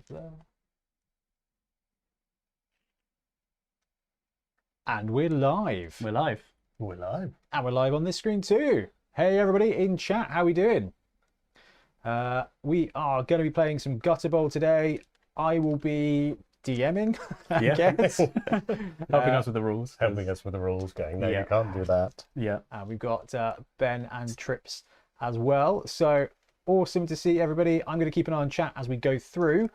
Right there. And we're live. We're live. We're live. And we're live on this screen too. Hey everybody in chat, how we doing? We are going to be playing some gutterball today. I will be DMing, I guess. Helping us with the rules. Helping us with the rules, going, no, you can't do that. Yeah. And we've got Ben and Trips as well. So awesome to see everybody. I'm going to keep an eye on chat as we go through.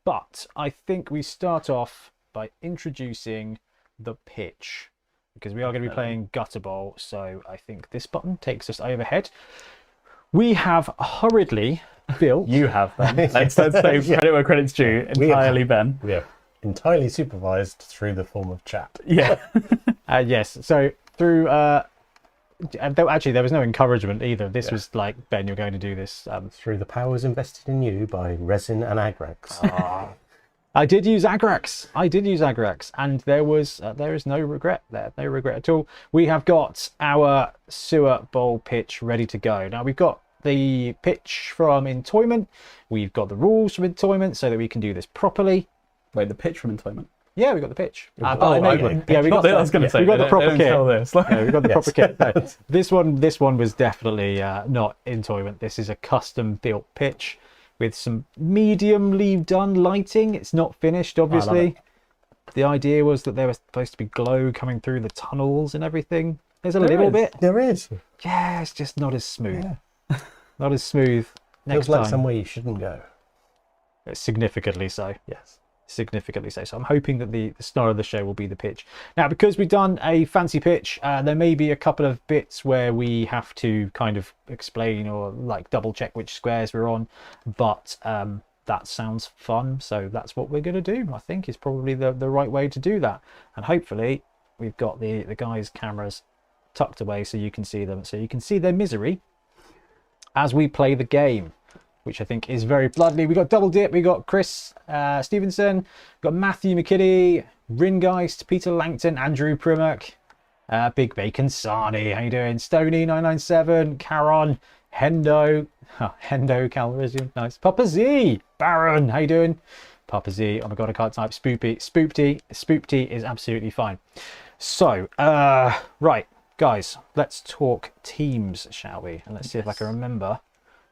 But I think we start off by introducing the pitch, because we are going to be playing gutterball. So I think this button takes us overhead. We have hurriedly built. You have, Ben. Let's say credit where credit's due. Entirely, Ben. We have entirely supervised through the form of chat. Yeah. Yes. So through. Actually, there was no encouragement either. This was like, Ben, you're going to do this. Through the powers invested in you by Resin and Agrax. I did use Agrax. And there is no regret there. No regret at all. We have got our sewer bowl pitch ready to go. Now we've got the pitch from Entoyment. We've got the rules from Entoyment so that we can do this properly. Wait, the pitch from Entoyment? Yeah, we got the pitch. We got the proper kit. No, we got the proper kit. No, this one was definitely not Entoyment. This is a custom built pitch with some mediumly done lighting. It's not finished, obviously. The idea was that there was supposed to be glow coming through the tunnels and everything. There's a little bit. There is. Yeah, it's just not as smooth. Not as smooth. Next Feels like time. somewhere you shouldn't go. Significantly so. Yes. Significantly so. So I'm hoping that the star of the show will be the pitch. Now, because we've done a fancy pitch, there may be a couple of bits where we have to kind of explain or like double check which squares we're on, but that sounds fun, so that's what we're going to do. I think is probably the right way to do that, and hopefully we've got the guys' cameras tucked away so you can see them, so you can see their misery as we play the game, which I think is very bloodly. We got Double Dip, we got Chris Stevenson, we got Matthew McKinney, Ringeist, Peter Langton, Andrew Primack, Big Bacon Sarni, how you doing? Stony997, Caron, Hendo, Hendo Calrissian, nice. Papa Z, Baron, how you doing? Papa Z, oh my god, I can't type. Spoopty is absolutely fine. So, right, guys, let's talk teams, shall we? And let's see if I can remember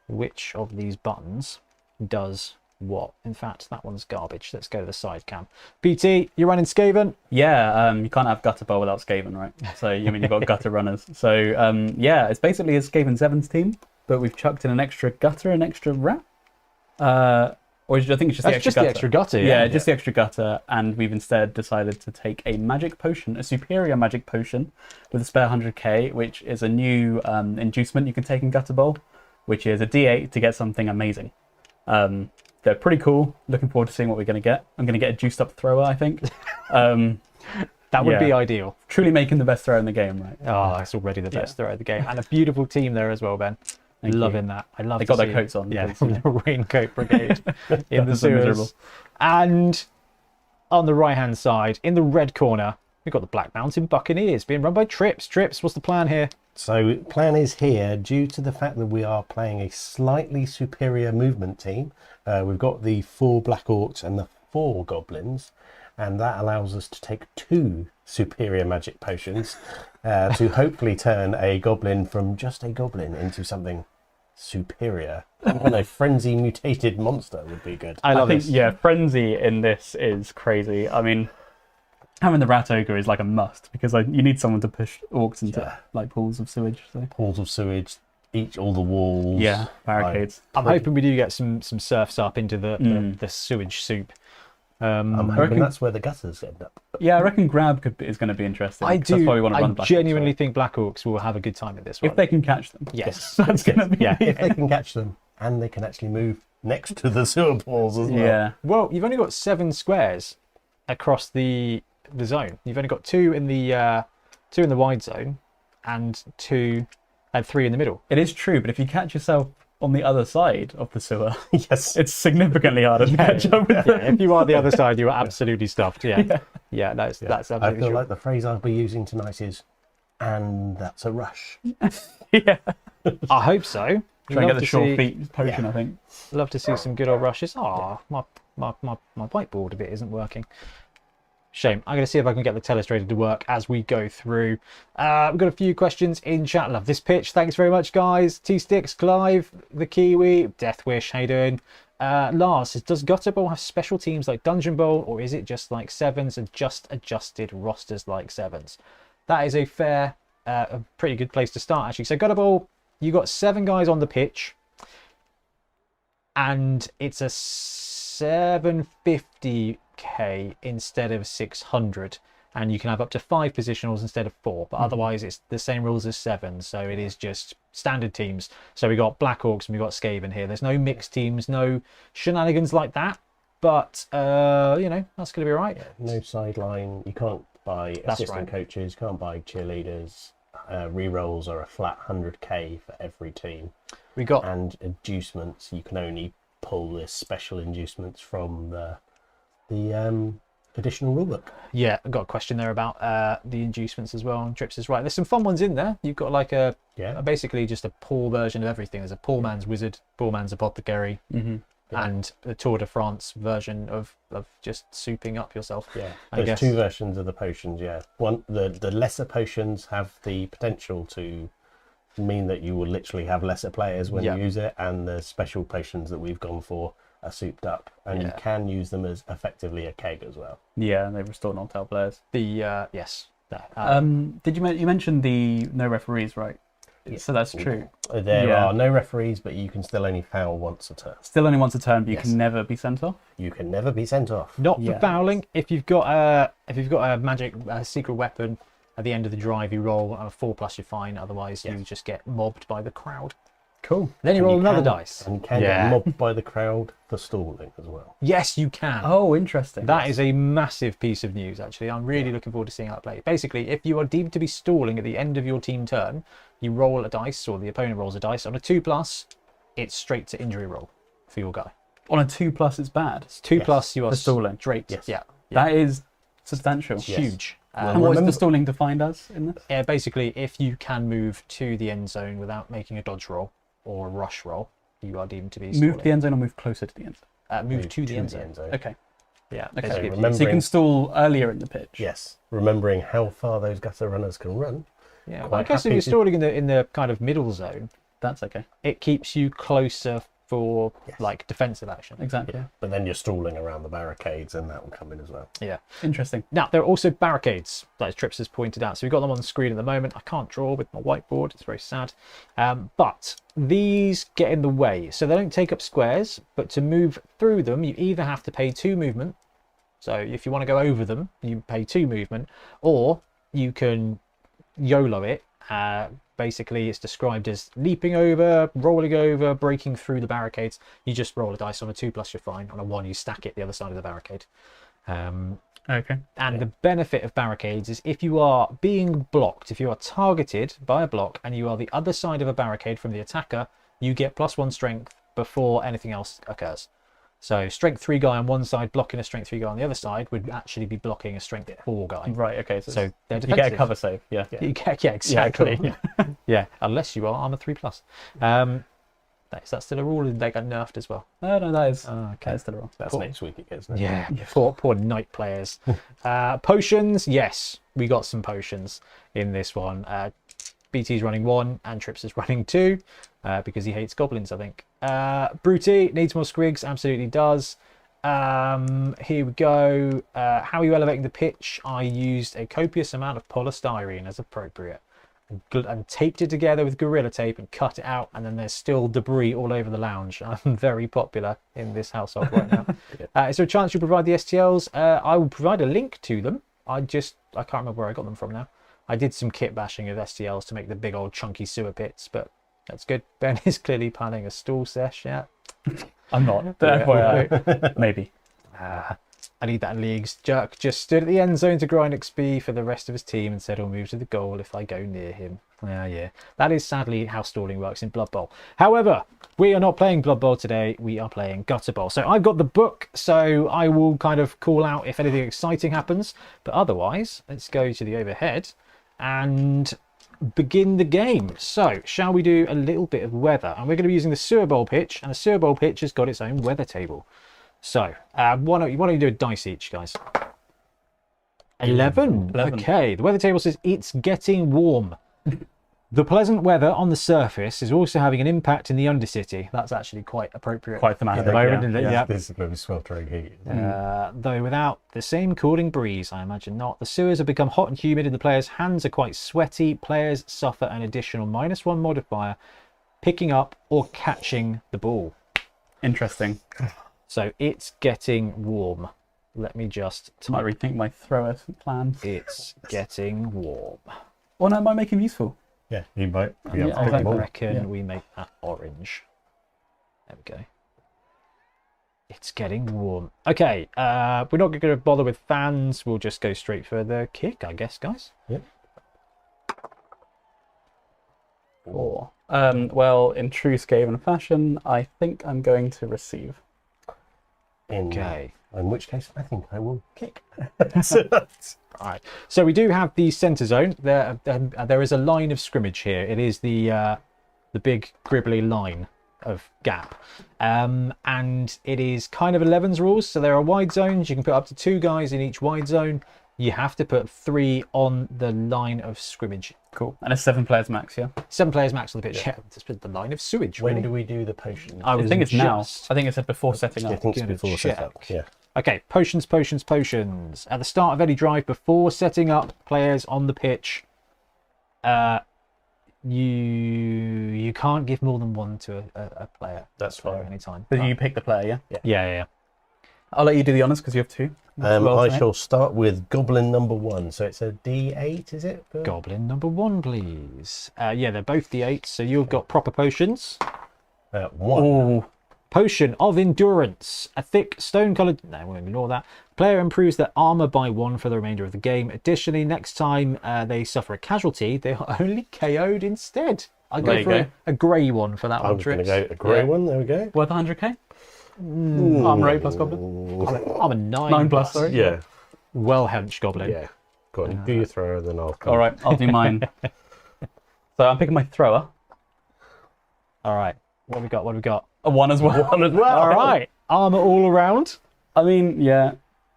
which of these buttons does what. In fact, that one's garbage. Let's go to the side cam. PT, you're running Skaven? Yeah, you can't have gutterball without Skaven, right? So you mean you've got gutter runners. So yeah, it's basically a Skaven Sevens team, but we've chucked in an extra gutter, an extra rat. Or I think it's just the extra gutter. Yeah, just the extra gutter, and we've instead decided to take a magic potion, a superior magic potion with a spare 100k, which is a new inducement you can take in gutterball, which is a D8 to get something amazing. They're pretty cool. Looking forward to seeing what we're going to get. I'm going to get a juiced up thrower, I think. That would be ideal. Truly making the best thrower in the game, right? Oh, it's already the best thrower in the game. And a beautiful team there as well, Ben. Loving that. I love They got their coats on. Yeah, the raincoat brigade in the sewers. And on the right-hand side, in the red corner, we've got the Black Mountain Buccaneers being run by Trips. Trips, what's the plan here? So plan is here, due to the fact that we are playing a slightly superior movement team. We've got the 4 Black Orcs and the 4 Goblins, and that allows us to take 2 superior magic potions to hopefully turn a goblin from just a goblin into something superior. Even a frenzy mutated monster would be good. I think, yeah, frenzy in this is crazy. I mean, having the rat ogre is like a must, because you need someone to push orcs into like pools of sewage. So. Pools of sewage, eat all the walls. Yeah, barricades. I'm hoping we do get some surfs up into the sewage soup. I'm hoping that's where the gutters end up. Yeah, I reckon grab is going to be interesting. I do. That's why we want to run I genuinely think Black Orcs will have a good time at this one. If they can catch them. Yes. That's going to be... Yeah. If they can catch them, and they can actually move next to the sewer pools as well. Yeah. Well, you've only got 7 squares across the zone. You've only got 2 in the 2 in the wide zone, and 3 in the middle. It is true, but if you catch yourself on the other side of the sewer, Yes. it's significantly harder to catch up with them. If you are the other side, you are absolutely stuffed. Yeah, that's absolutely I feel true. like the phrase I'll be using tonight is, and that's a rush. Yeah. I hope so. Try and get the short feet potion, I think. Love to see some good old rushes. Oh, my my whiteboard bit isn't working. Shame. I'm going to see if I can get the telestrator to work as we go through. We've got a few questions in chat. Love this pitch. Thanks very much, guys. T-Sticks, Clive, the Kiwi, Deathwish, how you doing? Lars says, does Gutterball have special teams like Dungeon Bowl, or is it just like Sevens and just adjusted rosters like Sevens? That is a fair, a pretty good place to start, actually. So Gutterball, you got 7 guys on the pitch, and it's a 750k instead of 600, and you can have up to 5 positionals instead of 4, but otherwise it's the same rules as 7, so it is just standard teams. So we got Black Orcs and we got Skaven here. There's no mixed teams, no shenanigans like that, but you know, that's gonna be all right. No sideline. You can't buy assistant coaches, can't buy cheerleaders. Rerolls are a flat 100k for every team. We got and inducements. You can only pull this special inducements from the additional rulebook. Yeah, I've got a question there about the inducements as well. And Trips is right. There's some fun ones in there. You've got like basically just a poor version of everything. There's a poor man's wizard, poor man's apothecary, and a Tour de France version of just souping up yourself. Yeah, I there's guess. 2 versions of the potions. Yeah, one the lesser potions have the potential to mean that you will literally have lesser players when you use it, and the special potions that we've gone for are souped up, and you can use them as effectively a keg as well. Yeah, they restore knocked out players. The yes. Did you mention the no referees, right? Yeah. So that's true. There are no referees, but you can still only foul once a turn. Still only once a turn, but you can never be sent off. You can never be sent off. Not for fouling. If you've got a magic secret weapon at the end of the drive, you roll a 4+, you're fine. Otherwise, you just get mobbed by the crowd. Cool. Then you roll another dice. And you can get mobbed by the crowd for stalling as well. Yes, you can. Oh, interesting. That is a massive piece of news, actually. I'm really looking forward to seeing how it plays. Basically, if you are deemed to be stalling at the end of your team turn, you roll a dice, or the opponent rolls a dice. On a 2+, it's straight to injury roll for your guy. On a 2+, it's bad. It's 2+, you are for stalling. Straight. Yes. Yeah. That is substantial. It's huge. And what is the stalling defined as in this? Yeah, basically, if you can move to the end zone without making a dodge roll or a rush roll, you are deemed to be stalling. Move to the end zone or move closer to the end zone? Move to the end zone. Okay. Yeah. Okay. basically. So you can stall earlier in the pitch. Yes. Remembering how far those gutter runners can run. Yeah. Well, I guess if you're stalling in the kind of middle zone, that's okay. It keeps you closer for like defensive action. Exactly. Yeah. But then you're stalling around the barricades, and that will come in as well. Yeah. Interesting. Now there are also barricades, like Trips has pointed out. So we've got them on the screen at the moment. I can't draw with my whiteboard. It's very sad. But these get in the way, so they don't take up squares. But to move through them, you either have to pay 2 movement. So if you want to go over them, you pay 2 movement, or you can YOLO it. Basically, it's described as leaping over, rolling over, breaking through the barricades. You just roll a dice. On a 2+, you're fine. On a 1, you stack it the other side of the barricade. Okay. And the benefit of barricades is if you are being blocked, if you are targeted by a block and you are the other side of a barricade from the attacker, you get +1 strength before anything else occurs. So strength 3 guy on one side blocking a strength 3 guy on the other side would actually be blocking a strength 4 guy. Right. Okay. So they're defensive. you get a cover save. Yeah. You get, exactly. Yeah, Yeah, unless you are armor 3+. Is that still a rule? They got nerfed as well. No, that is. Okay. That is still a rule. That's next week, it gets. Yeah. Poor knight players. Potions. Yes, we got some potions in this one. BT's running 1 and Trips is running 2 because he hates goblins, I think. Bruty needs more squigs, absolutely does. Here we go. How are you elevating the pitch? I used a copious amount of polystyrene as appropriate and taped it together with Gorilla Tape and cut it out, and then there's still debris all over the lounge. I'm very popular in this household right now. Is there a chance you'll provide the STLs? I will provide a link to them. I can't remember where I got them from now. I did some kit bashing of STLs to make the big old chunky sewer pits, but that's good. Ben is clearly planning a stall sesh, yeah. I'm not. FYI. Maybe. I need that in leagues. Jerk just stood at the end zone to grind XP for the rest of his team and said he'll move to the goal if I go near him. Yeah. That is sadly how stalling works in Blood Bowl. However, we are not playing Blood Bowl today. We are playing Gutter Bowl. So I've got the book, so I will kind of call out if anything exciting happens. But otherwise, let's go to the overhead and begin the game. So shall we do a little bit of weather? And we're going to be using the Sewer Bowl pitch, and the Sewer Bowl pitch has got its own weather table. So, why don't you do a dice each, guys? 11. 11. Okay, the weather table says it's getting warm. The pleasant weather on the surface is also having an impact in the Undercity. That's actually quite appropriate. Quite thematic. at the moment, yeah. isn't it? Yeah. Yeah. This is going to be sweltering heat. Though without the same cooling breeze, I imagine not. The sewers have become hot and humid and the players' hands are quite sweaty. Players suffer an additional -1 modifier picking up or catching the ball. Interesting. So it's getting warm. Let me just Might type. rethink my thrower plan. It's getting warm. Well, no, it might make him useful. Yeah, you might be Yeah, able to pick exactly. them I all. reckon Yeah. we make that orange. There we go. It's getting warm. Okay, we're not going to bother with fans. We'll just go straight for the kick, I guess, guys. Yep. 4. Well, in true Skaven fashion, I think I'm going to receive. Okay. In which case, I think I will kick. All right. So we do have the centre zone. There is a line of scrimmage here. It is the big gribbly line of gap, and it is kind of 11's rules. So there are wide zones. You can put up to 2 guys in each wide zone. You have to put 3 on the line of scrimmage. Cool. And it's 7 players max, yeah? 7 players max on the pitch. Yeah, just put the line of sewage. When really. do we do the potions? I I was think it's now. just- I think it said before setting I up. think it's gonna before check. setup. Yeah. Okay, potions. At the start of any drive, before setting up players on the pitch, you can't give more than 1 to a player. That's at fine. any time. But you pick the player, yeah? Yeah. I'll let you do the honours because you have 2. Well, I isn't it? shall start with Goblin number 1. So it's a D8, is it? Goblin number 1, please. Yeah, they're both D8s, so you've got proper potions. 1. Oh, Potion of Endurance. A thick stone-coloured... No, we'll ignore that. Player improves their armour by 1 for the remainder of the game. Additionally, next time they suffer a casualty, they are only KO'd instead. I'll There go you for go. a grey one for that I one, was going to Trips. go a grey Yeah. one. There we go. worth 100k? Armour 8 plus Goblin? I'm a 9. 9 plus, sorry. Yeah. Well hench goblin. Yeah. Go on, do your thrower, then I'll come. All right, I'll do mine. So I'm picking my thrower. All right. What have we got? What have we got? A 1 as well. All right. Armor all around. I mean, yeah,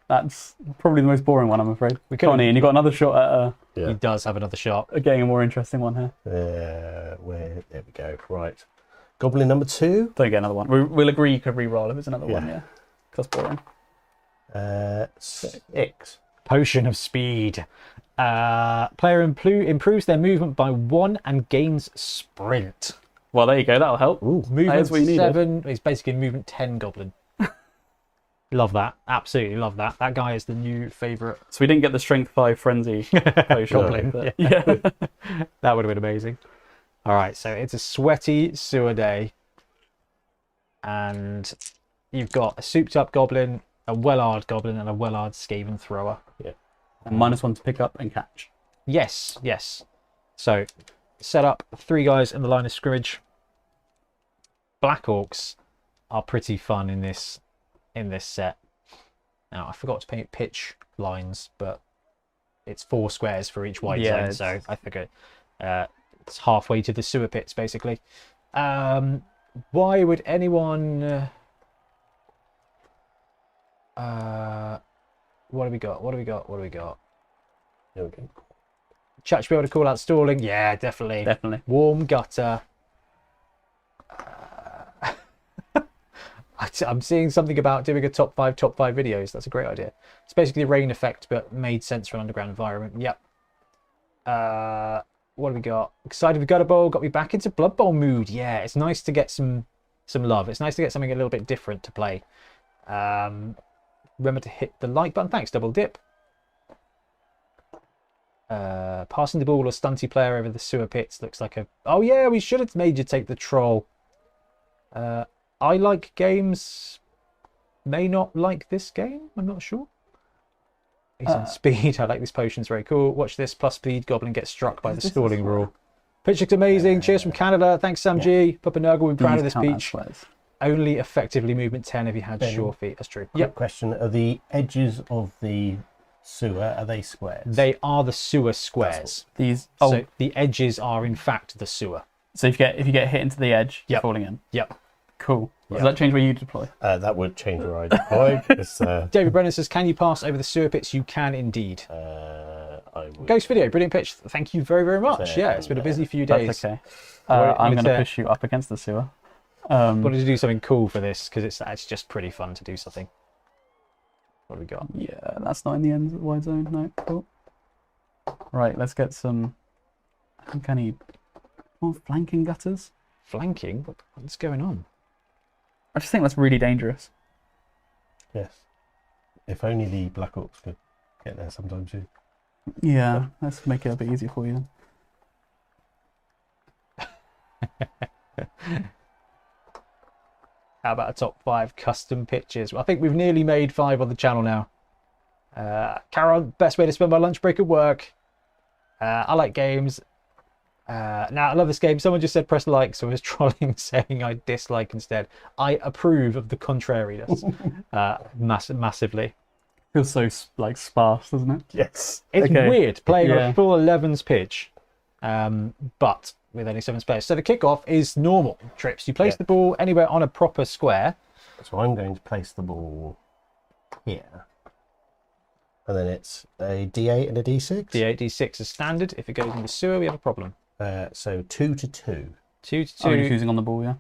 that's probably the most boring one, I'm afraid. We could've- Connie, and you got another shot at Yeah. He does have another shot. getting a more interesting one here. There we go. Right. Goblin number 2. Don't get another one. We'll agree you could re-roll if it's another one, Yeah. yeah. Because boring. 6. Potion of Speed. Player improves their movement by 1 and gains sprint. Well, there you go. That'll help. Movement That is what you needed. 7. He's basically movement 10 goblin. Love that. Absolutely love that. That guy is the new favourite. So we didn't get the strength 5 frenzy potion. Goblin. but- yeah. That would have been amazing. All right, so it's a sweaty sewer day. And you've got a souped up goblin, a well-armed goblin, and a well-armed Skaven thrower. And -1 to pick up and catch. Yes. So set up 3 guys in the line of scrimmage. Black Orcs are pretty fun in this set. Now I forgot to paint pitch lines, but it's 4 squares for each wide Yeah, zone, so I figured it's halfway to the sewer pits basically. Why would anyone? What do we got? There we go. Chat should be able to call out stalling. Yeah, definitely. Definitely. Warm gutter. I'm seeing something about doing a top 5 videos. That's a great idea. It's basically a rain effect, but made sense for an underground environment. Yep. What do we got? Excited with Gutterball. Got me back into Blood Bowl mood. Yeah, it's nice to get some love. It's nice to get something a little bit different to play. Remember to hit the like button. Thanks, Double Dip. Passing the ball or stunty player over the sewer pits looks like a... Oh yeah, we should have made you take the troll. I like games. May not like this game. I'm not sure. He's on speed. I like this potion. It's very cool. Watch this. Plus speed. Goblin gets struck by the stalling rule. Pitch looks amazing. Cheers from Canada. Thanks, Sam G. Papa Nurgle. We're proud of this peach. Only effectively movement 10 if you had sure feet. That's true. Quick question. Are the edges of the sewer, are they squares? They are the sewer squares. These. So the edges are in fact the sewer. So if you get hit into the edge, you're Yep. falling in. Yep. Cool. Yeah. Does that change where you deploy? That would change where I deploy. Because, David Brennan says, can you pass over the sewer pits? You can indeed. I would, Ghost video, brilliant pitch. Thank you very, very much. There, Yeah, it's been a busy few days. That's okay. We're I'm going to gonna- push you up against the sewer. Wanted to do something cool for this because it's just pretty fun to do something. What have we got? Yeah, that's not in the end wide zone. No, cool. Right, let's get some. I think I need more flanking gutters. Flanking? What's going on? I just think that's really dangerous. yes. If only the Black Orcs could get there sometimes too. Yeah, let's make it a bit easier for you then. How about a top 5 custom pitches? Well, I think we've nearly made 5 on the channel now. Carol, best way to spend my lunch break at work. I like games. Now, I love this game. Someone just said press like, so I was trolling saying I dislike instead. I approve of the contrariness massively. Feels so like sparse, doesn't it? Yes. It's Okay. weird playing Yeah. a full 11s pitch, but with only 7 players. So the kickoff is normal trips. You place Yeah. the ball anywhere on a proper square. So I'm going to place the ball here. And then it's a D8 and a D6. D8, D6 is standard. If it goes in the sewer, we have a problem. So 2 to 2. 2 to 2. Oh, you're choosing on the ball, yeah.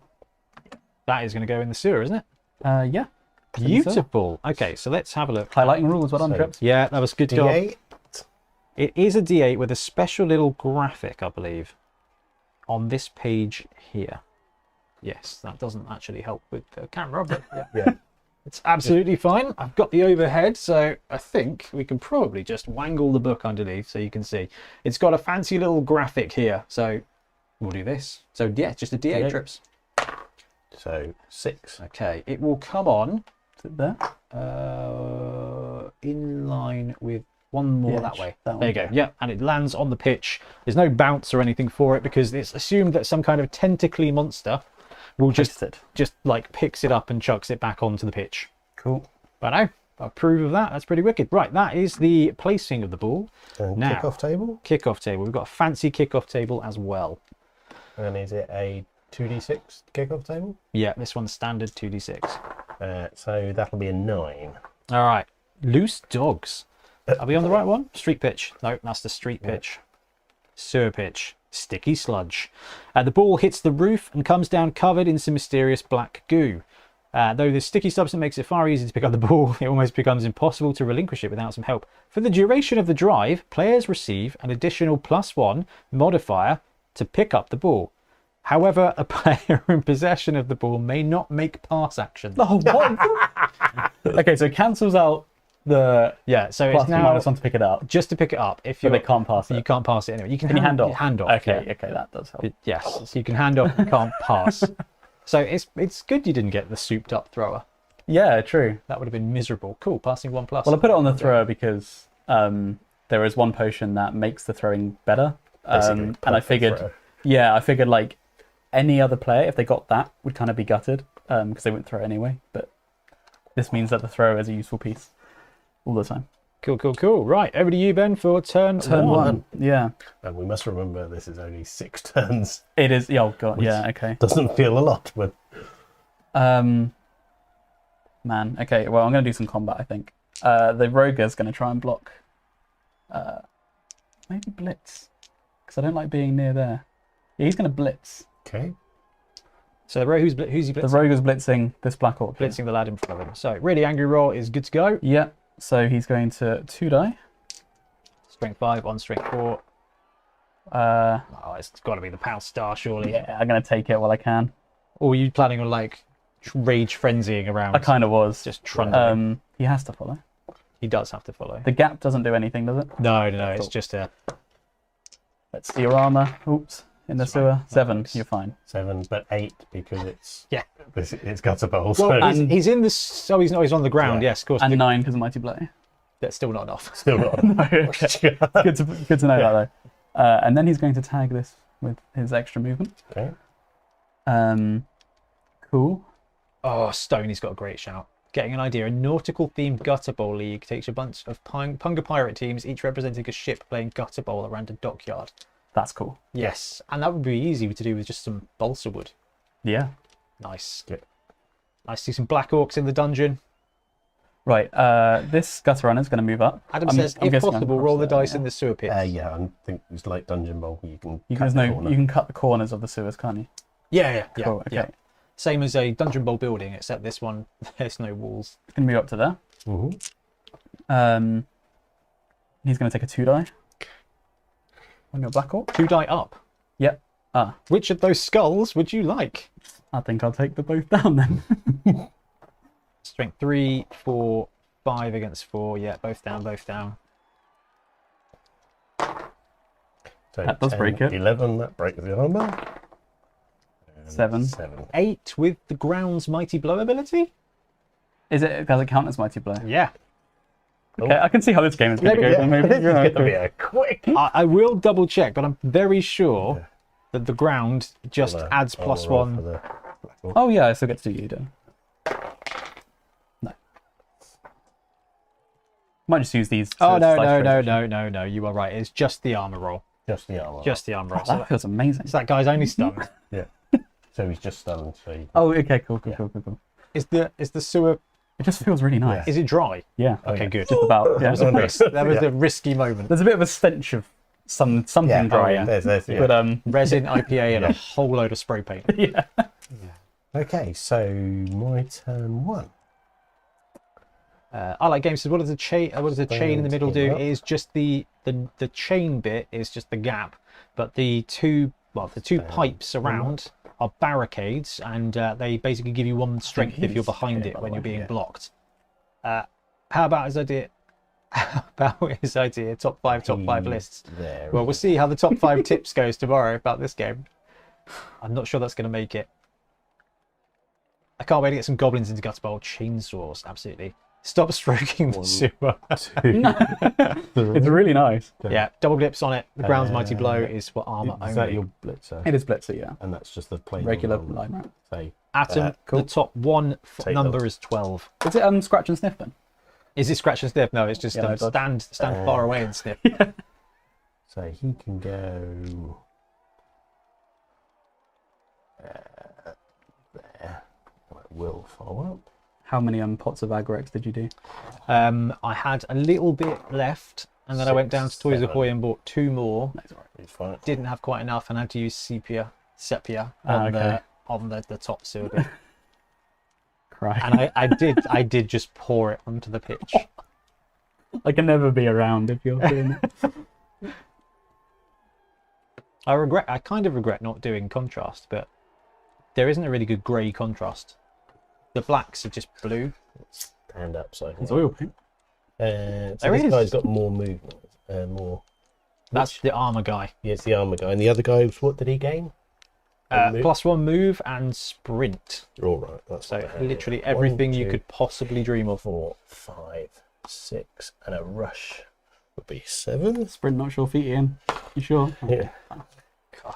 That is going to go in the sewer, isn't it? Yeah. Beautiful. Okay, so let's have a look. Highlighting rules. Well done, So- Trips. Yeah, that was good job. D8. It is a D8 with a special little graphic, I believe, on this page here. Yes, that doesn't actually help with the camera, but yeah. Yeah. It's absolutely fine. I've got the overhead, so I think we can probably just wangle the book underneath so you can see. It's got a fancy little graphic here, so we'll do this. So yeah, just a D8 D8. trips. So 6. Okay, it will come on Is it there? in line with one more The that edge, way. that There you one. go. Yeah, and it lands on the pitch. There's no bounce or anything for it because it's assumed that some kind of tentacly monster will Just it. just like picks it up and chucks it back onto the pitch. Cool. But no, I approve of that. That's pretty wicked. Right, that is the placing of the ball. And Now- kickoff table. Kickoff table. We've got a fancy kickoff table as well. And is it a 2d6 kickoff table? Yeah, this one's standard 2d6. So that'll be a 9. All right, loose dogs. Are we on the right one? Street pitch. No, that's the street pitch. Sewer pitch. Sticky sludge. The ball hits the roof and comes down covered in some mysterious black goo. Though the sticky substance makes it far easier to pick up the ball, it almost becomes impossible to relinquish it without some help. For the duration of the drive, players receive an additional +1 modifier to pick up the ball. However, a player in possession of the ball may not make pass action. Oh, what? Okay, so it cancels out the Yeah, so plus it's and now minus one to pick it up, just to pick it up. If but you they can't pass it. you can't pass it anyway. You can Can you hand off? Hand off. Okay, yeah. okay, that does help. Yes, so you can hand off. You can't pass. So it's good you didn't get the souped up thrower. Yeah, true. That would have been miserable. Cool, passing 1+. Well, I put it on the thrower because there is one potion that makes the throwing better, Basically, and I perfect figured, throw. yeah, I figured like any other player, if they got that, would kind of be gutted because they wouldn't throw anyway. But this means that the thrower is a useful piece all the time. Cool, cool, cool. Right, over to you, Ben, for turn one. Yeah, And we must remember this is only 6 turns. it is. Yeah, oh god, yeah, okay. Doesn't feel a lot, but Man, okay. Well, I'm gonna do some combat. I think the rogue is gonna try and block. Maybe blitz, because I don't like being near there. Yeah, he's gonna blitz. okay. So who's he blitzing? The rogue is blitzing this black orc. here. Blitzing the lad in front of him. So really angry roll is good to go. Yeah. So he's going to 2 die. Strength 5 on strength 4. Uh, Oh, it's got to be the Pow Star, surely. yeah, I'm gonna take it while I can. Or are you planning on like rage frenzying around? I kind of was. Just trundling. He has to follow. He does have to follow. The gap doesn't do anything, does it? No, it's Cool. just a. Let's see your armor. Oops, in the That's sewer. fine. 7. Works. You're fine. 7, but 8 because it's Yeah. it's gutterball. Well, So and- he's in the. So he's not. He's on the ground. Yeah. Yes, of course. And 9 because of mighty blow. That's still not enough. still not. Okay. Good to know that though. And then he's going to tag this with his extra movement. Okay. Cool. Oh, Stoney's got a great shout. Getting an idea. A nautical themed gutter bowl league takes a bunch of Punga pirate teams, each representing a ship playing gutter bowl around a dockyard. That's cool. Yes, and that would be easy to do with just some balsa wood. Yeah. Nice. Yeah. I see some black orcs in the dungeon. Right, this gutter runner is going to move up. Adam I'm says, if guessing I'm possible, roll the across dice in the sewer pits. Yeah, I think it's like Dungeon Bowl. You can You cut guys the know corner. you can cut the corners of the sewers, can't you? Yeah. Cool, okay. Same as a dungeon bowl building, except this one, there's no walls. It's going to move up to there. Mhm. He's going to take a 2 die on your black orc. 2 die up. Yep. Ah, Which of those skulls would you like? I think I'll take the both down then. Strength 3, 4, 5 against 4. Yeah, both down, both down. So That does break it. 11, that breaks the armor. And 7. 8 with the ground's mighty blow ability? Does it count as mighty blow? Yeah. Okay, I can see how this game is going to go. Then maybe. It's going to be a quick. I will double check, but I'm very sure that the ground just Well, adds I'll plus roll 1. for the black orc. Oh yeah, I still get to do you, don't I? No. Might just use these. Oh, so no, it's no, dice no, rotation. no. You are right. It's just the armor roll. Just the armor. Just the armor roll. That feels amazing. So that guy's only stunned. Yeah. So he's just stunned. So you Oh, okay, cool. Is the sewer, It just feels really nice. is it dry? Yeah. Okay, good. Just about. Yeah. That was a risk. That was a risky moment. There's a bit of a stench of something dry. Yeah. There's, yeah. But Resin, IPA, and a whole load of spray paint. yeah. Okay, so my turn 1. I like games. So what does the chain? What does the chain in the middle do? Up. It is just the chain bit is just the gap, but the two pipes around are barricades, and they basically give you 1 strength if you're behind it when you're being blocked. How about his idea? How about his idea? Top 5 lists. There. Well, we'll see how the top 5 tips goes tomorrow about this game. I'm not sure that's going to make it. I can't wait to get some goblins into Gutterball. Chainsaws, absolutely. Stop stroking the sewer. 2. It's really nice. Yeah, double blips on it. The ground's mighty blow is for armor Is that only. your blitzer? It is Blitzer, yeah. And that's just the plain Regular normal line, right? Say, Atom, cool. the top 1 Take number those. is 12. Is it scratch and sniff then? Is it scratch and sniff? No, it's just Yeah, no, dodge. stand far away and sniff. so he can go there. That will follow up. How many pots of Agrex did you do? I had a little bit left, and then I went down to Toys 7. Ahoy and bought 2 more. No, it's all right. He's fine. Didn't have quite enough, and had to use sepia okay. on the top sewer bit. Cry. And I did just pour it onto the pitch. I can never be around if you're doing it. I kind of regret not doing contrast, but there isn't a really good grey contrast. The blacks are just blue. Stand up, so. It's oil paint. So There this is. guy's got more movement. More. That's the armor guy. Yeah, it's the armor guy. And the other guy, what did he gain? Move? +1 move and sprint. All right. That's So what I had. literally everything 1, you 2, could possibly dream of. 4, 5, 6, and a rush would be 7. Sprint, not sure feet, Ian. You sure? Yeah. God,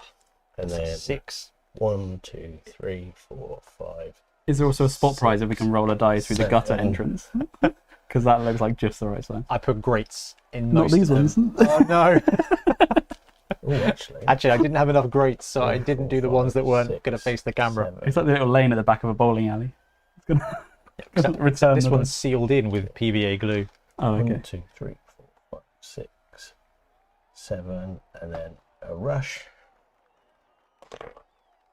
And then 6. 1, 2, 3, 4, 5. Is there also a spot prize if we can roll a die through the gutter 7. entrance? Because that looks like just the right size. I put grates in Not most these of them. ones. Oh no. Oh, actually. Actually, I didn't have enough grates, so I 3, didn't do the 4, ones that weren't 6, going to face the camera. 7. It's like the little lane at the back of a bowling alley. It's gonna, gonna return This the one's sealed in with PVA glue. Oh, 1, okay. 2, 3, 4, 5, 6, 7, and then a rush.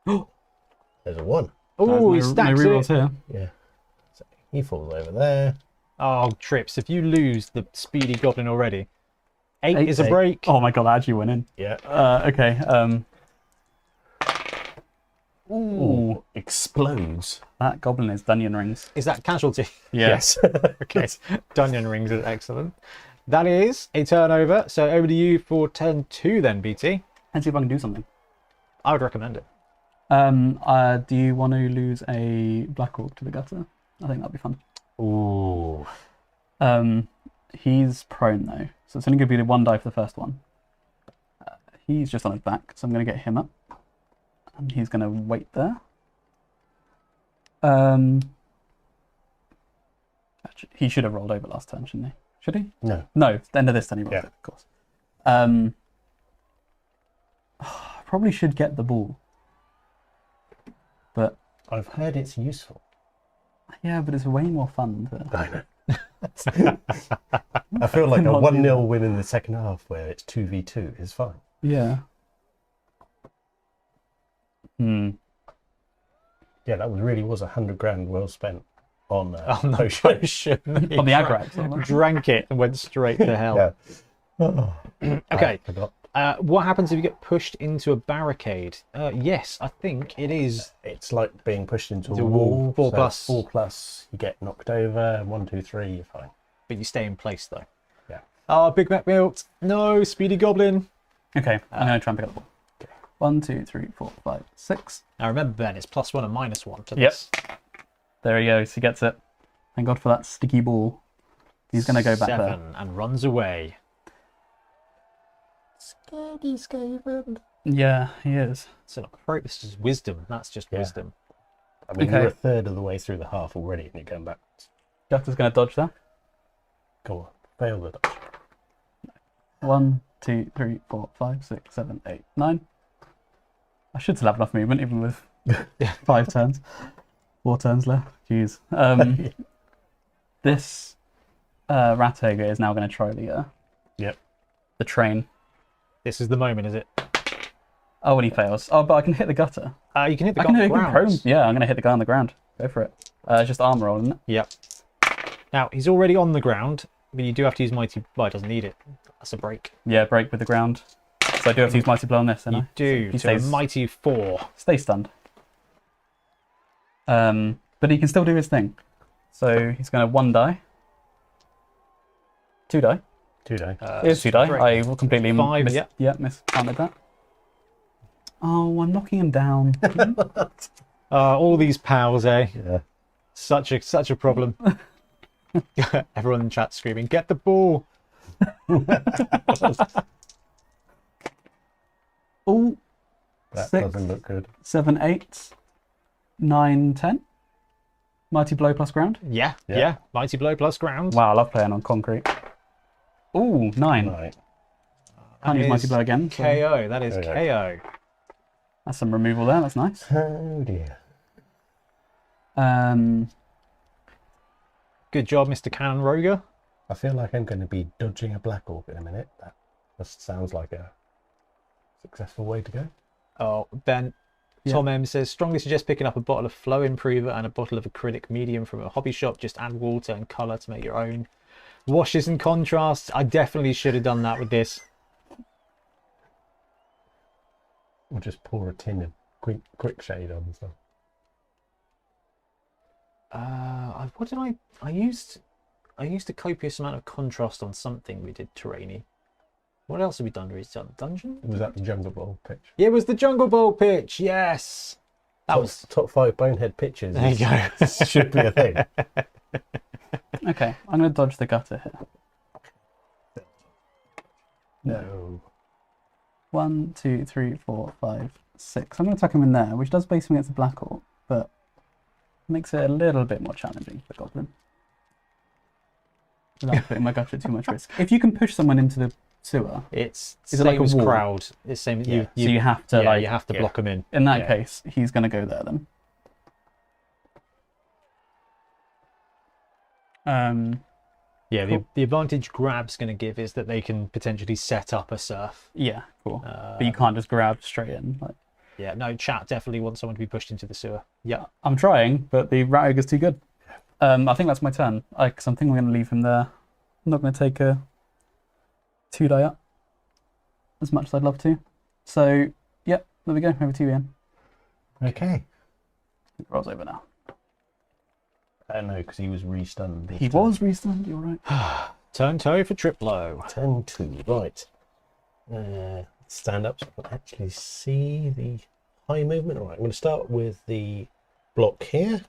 There's a 1. Oh, he no stacks rerolls it. here. Yeah. So he falls over there. Oh, trips. If you lose the speedy goblin already. 8 8. is a break. Oh my god, that actually went in. Yeah. Okay. Ooh. Explodes. That goblin is Dunyan Rings. Is that casualty? Yes. Okay. Dungeon rings is excellent. That is a turnover. So over to you for turn 2 then, BT. And see if I can do something. I would recommend it. Do you want to lose a Black Orc to the gutter? I think that'd be fun. Ooh. He's prone though, so it's only going to be the 1 die for the first one. He's just on his back, so I'm going to get him up, and he's going to wait there. Actually, he should have rolled over last turn, shouldn't he? Should he? No. No, it's the end of this turn he rolled Yeah. over, of course. I probably should get the ball, but I've heard it's useful. Yeah, but it's way more fun. I know. I feel like a Not do 1-0 win in the second half where it's 2v2 is fine. Yeah. Yeah, that really was 100 grand well spent on On the potion. potion. On the Agrax. Drank it and went straight to hell. Yeah. Oh, Okay. I forgot. What happens if you get pushed into a barricade? Yes, I think it is. It's like being pushed into a It's a wall. wall. 4+. 4+, you get knocked over. 1, 2, 3, you're fine. But you stay in place though. Yeah. Oh, Big Mac built. No, Speedy Goblin. Okay, I'm going to try and pick up the ball. Okay. 1, 2, 3, 4, 5, 6. Now remember, Ben, it's +1 and -1 to Yep. this. There he goes. He gets it. Thank God for that sticky ball. He's going to go back 7 and runs away. Scaredy Skaven. there. Yeah, he is. So look, I this is wisdom. That's just Yeah. wisdom. I mean, Okay. you're a third of the way through the half already and you're going backwards. Gutter's going to dodge that. Go on, fail the dodge. 1, 2, 3, 4, 5, 6, 7, 8, 9. I should still have enough movement, even with 5 turns. 4 turns left. Jeez. This rat ogre is now going to try Yep. the train. This is the moment, is it? Oh, and he fails. Oh, but I can hit the gutter. You can hit the I guy can on hit the him prone. ground. Yeah, I'm going to hit the guy on the ground. Go for it. It's just armor roll, isn't it? Yep. Now he's already on the ground, but you do have to use mighty. Well, he doesn't need it. That's a break. Yeah, break with the ground. So I do have to use mighty blow on this, don't You I? do. He So a stays, mighty 4. stay stunned. But he can still do his thing. So he's going to 1 die. 2 die. 2 die. Here's 2 die. straight. I will completely 5, miss. yeah. Miscounted that. Oh, I'm knocking him down. All these pals, eh? Yeah. Such a problem. Everyone in chat screaming, "Get the ball!" Oh, That 6, doesn't look good. 7, 8, 9, 10. Mighty blow plus ground. Yeah, Yeah. yeah. Mighty blow plus ground. Wow, I love playing on concrete. Ooh, 9. Right. Can't use That mighty is blow again. so KO. That is Okay. KO. That's some removal there. That's nice. Oh dear. Good job, Mr. Cannon Roger. I feel like I'm going to be dodging a black orc in a minute. That just sounds like a successful way to go. Oh, Ben. Yeah. Tom M says, strongly suggest picking up a bottle of Flow Improver and a bottle of acrylic medium from a hobby shop. Just add water and colour to make your own washes and contrasts. I definitely should have done that with this. Or just pour a tin of quick shade on and stuff. What did I used a copious amount of contrast on something we did terrainy. What else have we done recently? Dungeon? Was that the Jungle Bowl pitch? Yeah, it was the Jungle Bowl pitch. Yes, that was. top 5 Bonehead pitches. There you go. Should be a thing. Okay, I'm going to dodge the gutter here. No. 1, 2, 3, 4, 5, 6. I'm going to tuck him in there, which does base him against the Black Orc, but makes it a little bit more challenging for the Goblin. Without putting my gutter at too much risk. If you can push someone into the sewer, It's Is it same like a as wall? crowd. It's same. Yeah. so you have to you have to block them in. In that Yeah. case, he's going to go there then. Yeah, Cool. the advantage grab's going to give is that they can potentially set up a surf. Yeah, cool. But you can't just grab straight in. Like, Yeah, no, chat definitely wants someone to be pushed into the sewer. Yeah. I'm trying, but the rat ogre's too good. I think that's my turn. Because I'm thinking we're going to leave him there. I'm not going to take a 2 die up as much as I'd love to. So, yep, there we go. Over to you, Ian. Okay. It rolls over now. No, because he was re-stunned. He was restunned, you're right. Turn toe for Triplo. 10-2, right. Stand up so I can actually see the high movement. All right, I'm going to start with the block here.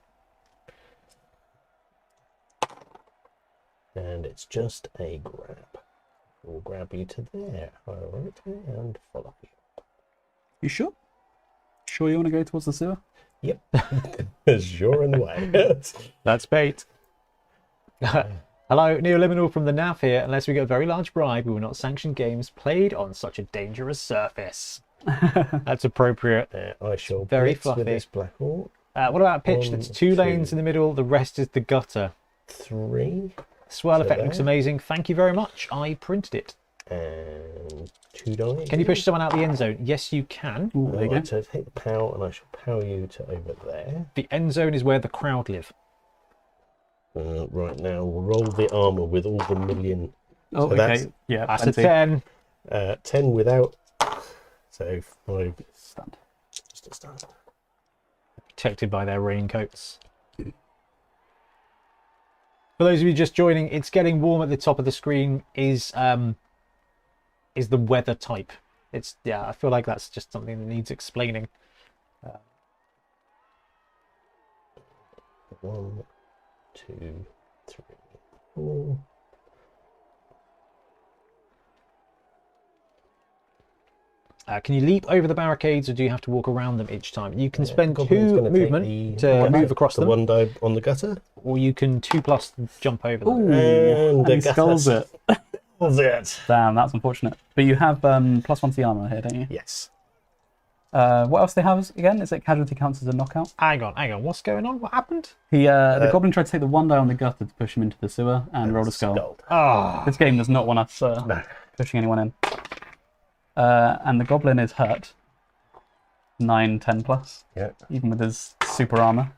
And it's just a grab. We'll grab you to there. All right, and follow you. You sure? Sure you want to go towards the sewer? Yep. Because you're in the way. That's bait. Hello, Neoliminal from the NAF here. Unless we get a very large bribe, we will not sanction games played on such a dangerous surface. That's appropriate. I shall Very blitz fluffy. with this black orc. What about a pitch that's 2 lanes in the middle, the rest is the gutter? 3. Swirl effect there. looks amazing. Thank you very much. I printed it. And 2 dice. Can you push someone out the end zone? Yes, you can. Ooh, there you go. So take the power, and I shall power you to over there. The end zone is where the crowd live. Right now, we'll roll the armor with all the million. Oh, So okay. Yeah, That's a plenty. 10. 10 without. So 5. Stunned. Just a stun. Protected by their raincoats. For those of you just joining, it's getting warm at the top of the screen is the weather type. It's, yeah, I feel like that's just something that needs explaining. 1, 2, 3, 4. Can you leap over the barricades, or do you have to walk around them each time? You can spend Goblin's 2 gonna take movement the- to move across the them, 1 die on the gutter. or you can 2+ jump over them. Ooh, And and the he skulls it. Was it? Damn, that's unfortunate. But you have +1 to the armor here, don't you? Yes. What else they have again? Is it casualty counts as a knockout? Hang on. What's going on? What happened? The goblin tried to take the 1 die on the gutter to push him into the sewer and rolled a skull. Skulled. Ah, This game does not want us No. pushing anyone in. And the goblin is hurt. 9, 10 plus, Yeah. even with his super armor.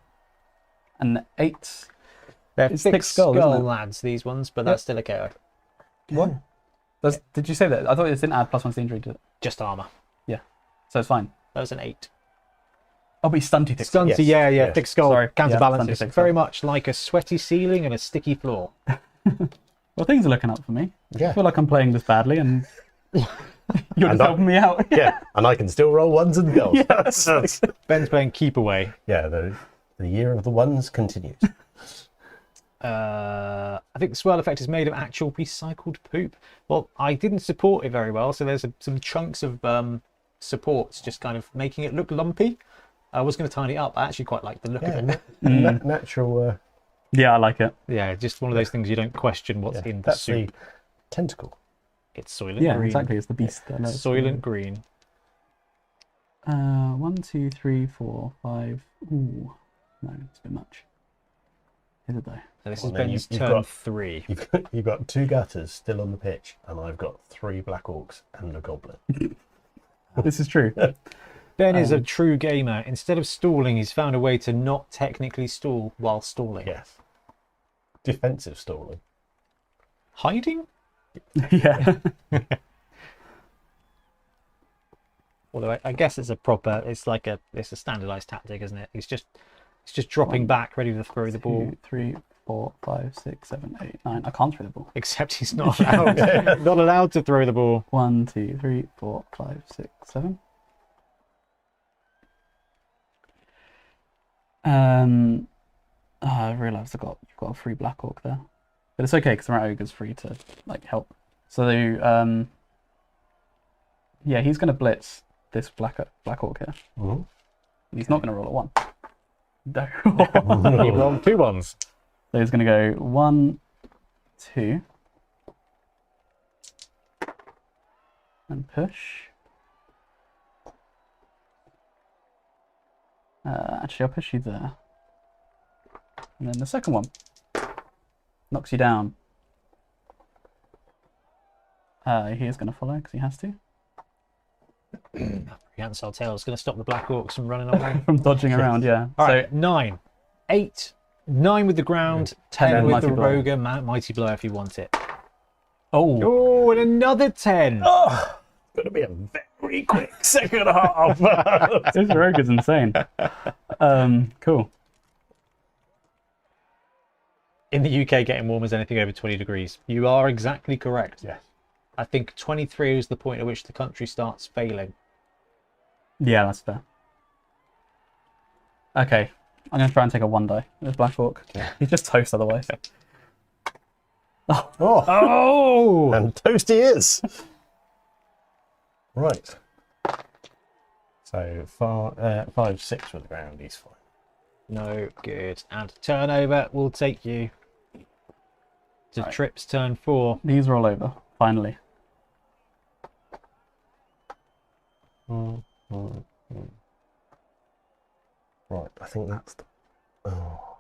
And 8. they're It's thick thick skull, skull isn't it? lads, these ones, but that's still a KO. What? Did you say that? I thought it didn't add +1 to the injury, did it? Just armor. Yeah. So it's fine. That was an 8. Oh, but he's stunty thick skull. Stunty, Yes, yeah, yes. thick skull. Sorry. Counterbalances. Yeah, stunty thick Very skull. much like a sweaty ceiling and a sticky floor. Well, things are looking up for me. Yeah. I feel like I'm playing this badly and you're And just helping me out. Yeah, and I can still roll 1s and goals. Yes. Ben's playing keep away. Yeah, the year of the 1s continues. I think the swirl effect is made of actual recycled poop. Well, I didn't support it very well, so there's some chunks of supports just kind of making it look lumpy. I was going to tidy it up. I actually quite like the look Yeah, of it. natural. Yeah, I like it. Yeah, just one of those things you don't question what's in the That's soup. the tentacle. It's soylent Yeah, green. exactly. It's the beast. Soylent green. 1, 2, 3, 4, 5. Ooh. No, it's a bit much. Is it though? So this Well, is then Ben's you've turn got- 3. You've got 2 gutters still on the pitch, and I've got 3 black orcs and a goblin. This is true. Ben is a true gamer. Instead of stalling, he's found a way to not technically stall while stalling. Yes. Defensive stalling. Hiding? Yeah. Although I guess it's a proper, it's a standardized tactic, isn't it? It's just dropping back, ready to throw the ball. 2, 3, 4, 5, 6, 7, 8, 9. I can't throw the ball. Except he's not allowed, not allowed to throw the ball. 1, 2, 3, 4, 5, 6, 7. I realised you've got a free black orc there, but it's okay because the rat ogre's free to help. So yeah, he's going to blitz this black orc here. Mhm. He's not going to roll a 1. No. He rolled 2 ones. So he's going to go 1, 2, and push. Actually, I'll push you there. And then the second one knocks you down. He is going to follow because he has to. Prehensile tail is going to stop the black orcs from running away. From dodging around, yeah. All So right, 9, 8, 9 with the ground, 10 10 with mighty the blow. rogue, mighty blow if you want it. oh, Oh, and another 10. Oh, going to be a very quick second half. this rogue is insane. Cool. In the UK, getting warm as anything over 20 degrees. You are exactly correct. Yes. I think 23 is the point at which the country starts failing. Yeah, that's fair. Okay, I'm going to try and take a 1 die with Black Orc. Yeah. He's just toast otherwise. Oh, Oh! and toast he is. Right. So 5, 6 with the ground, he's fine. No good. And turnover will take you to Right. Trip's turn 4. These roll over, finally. Right, I think that's the... Oh.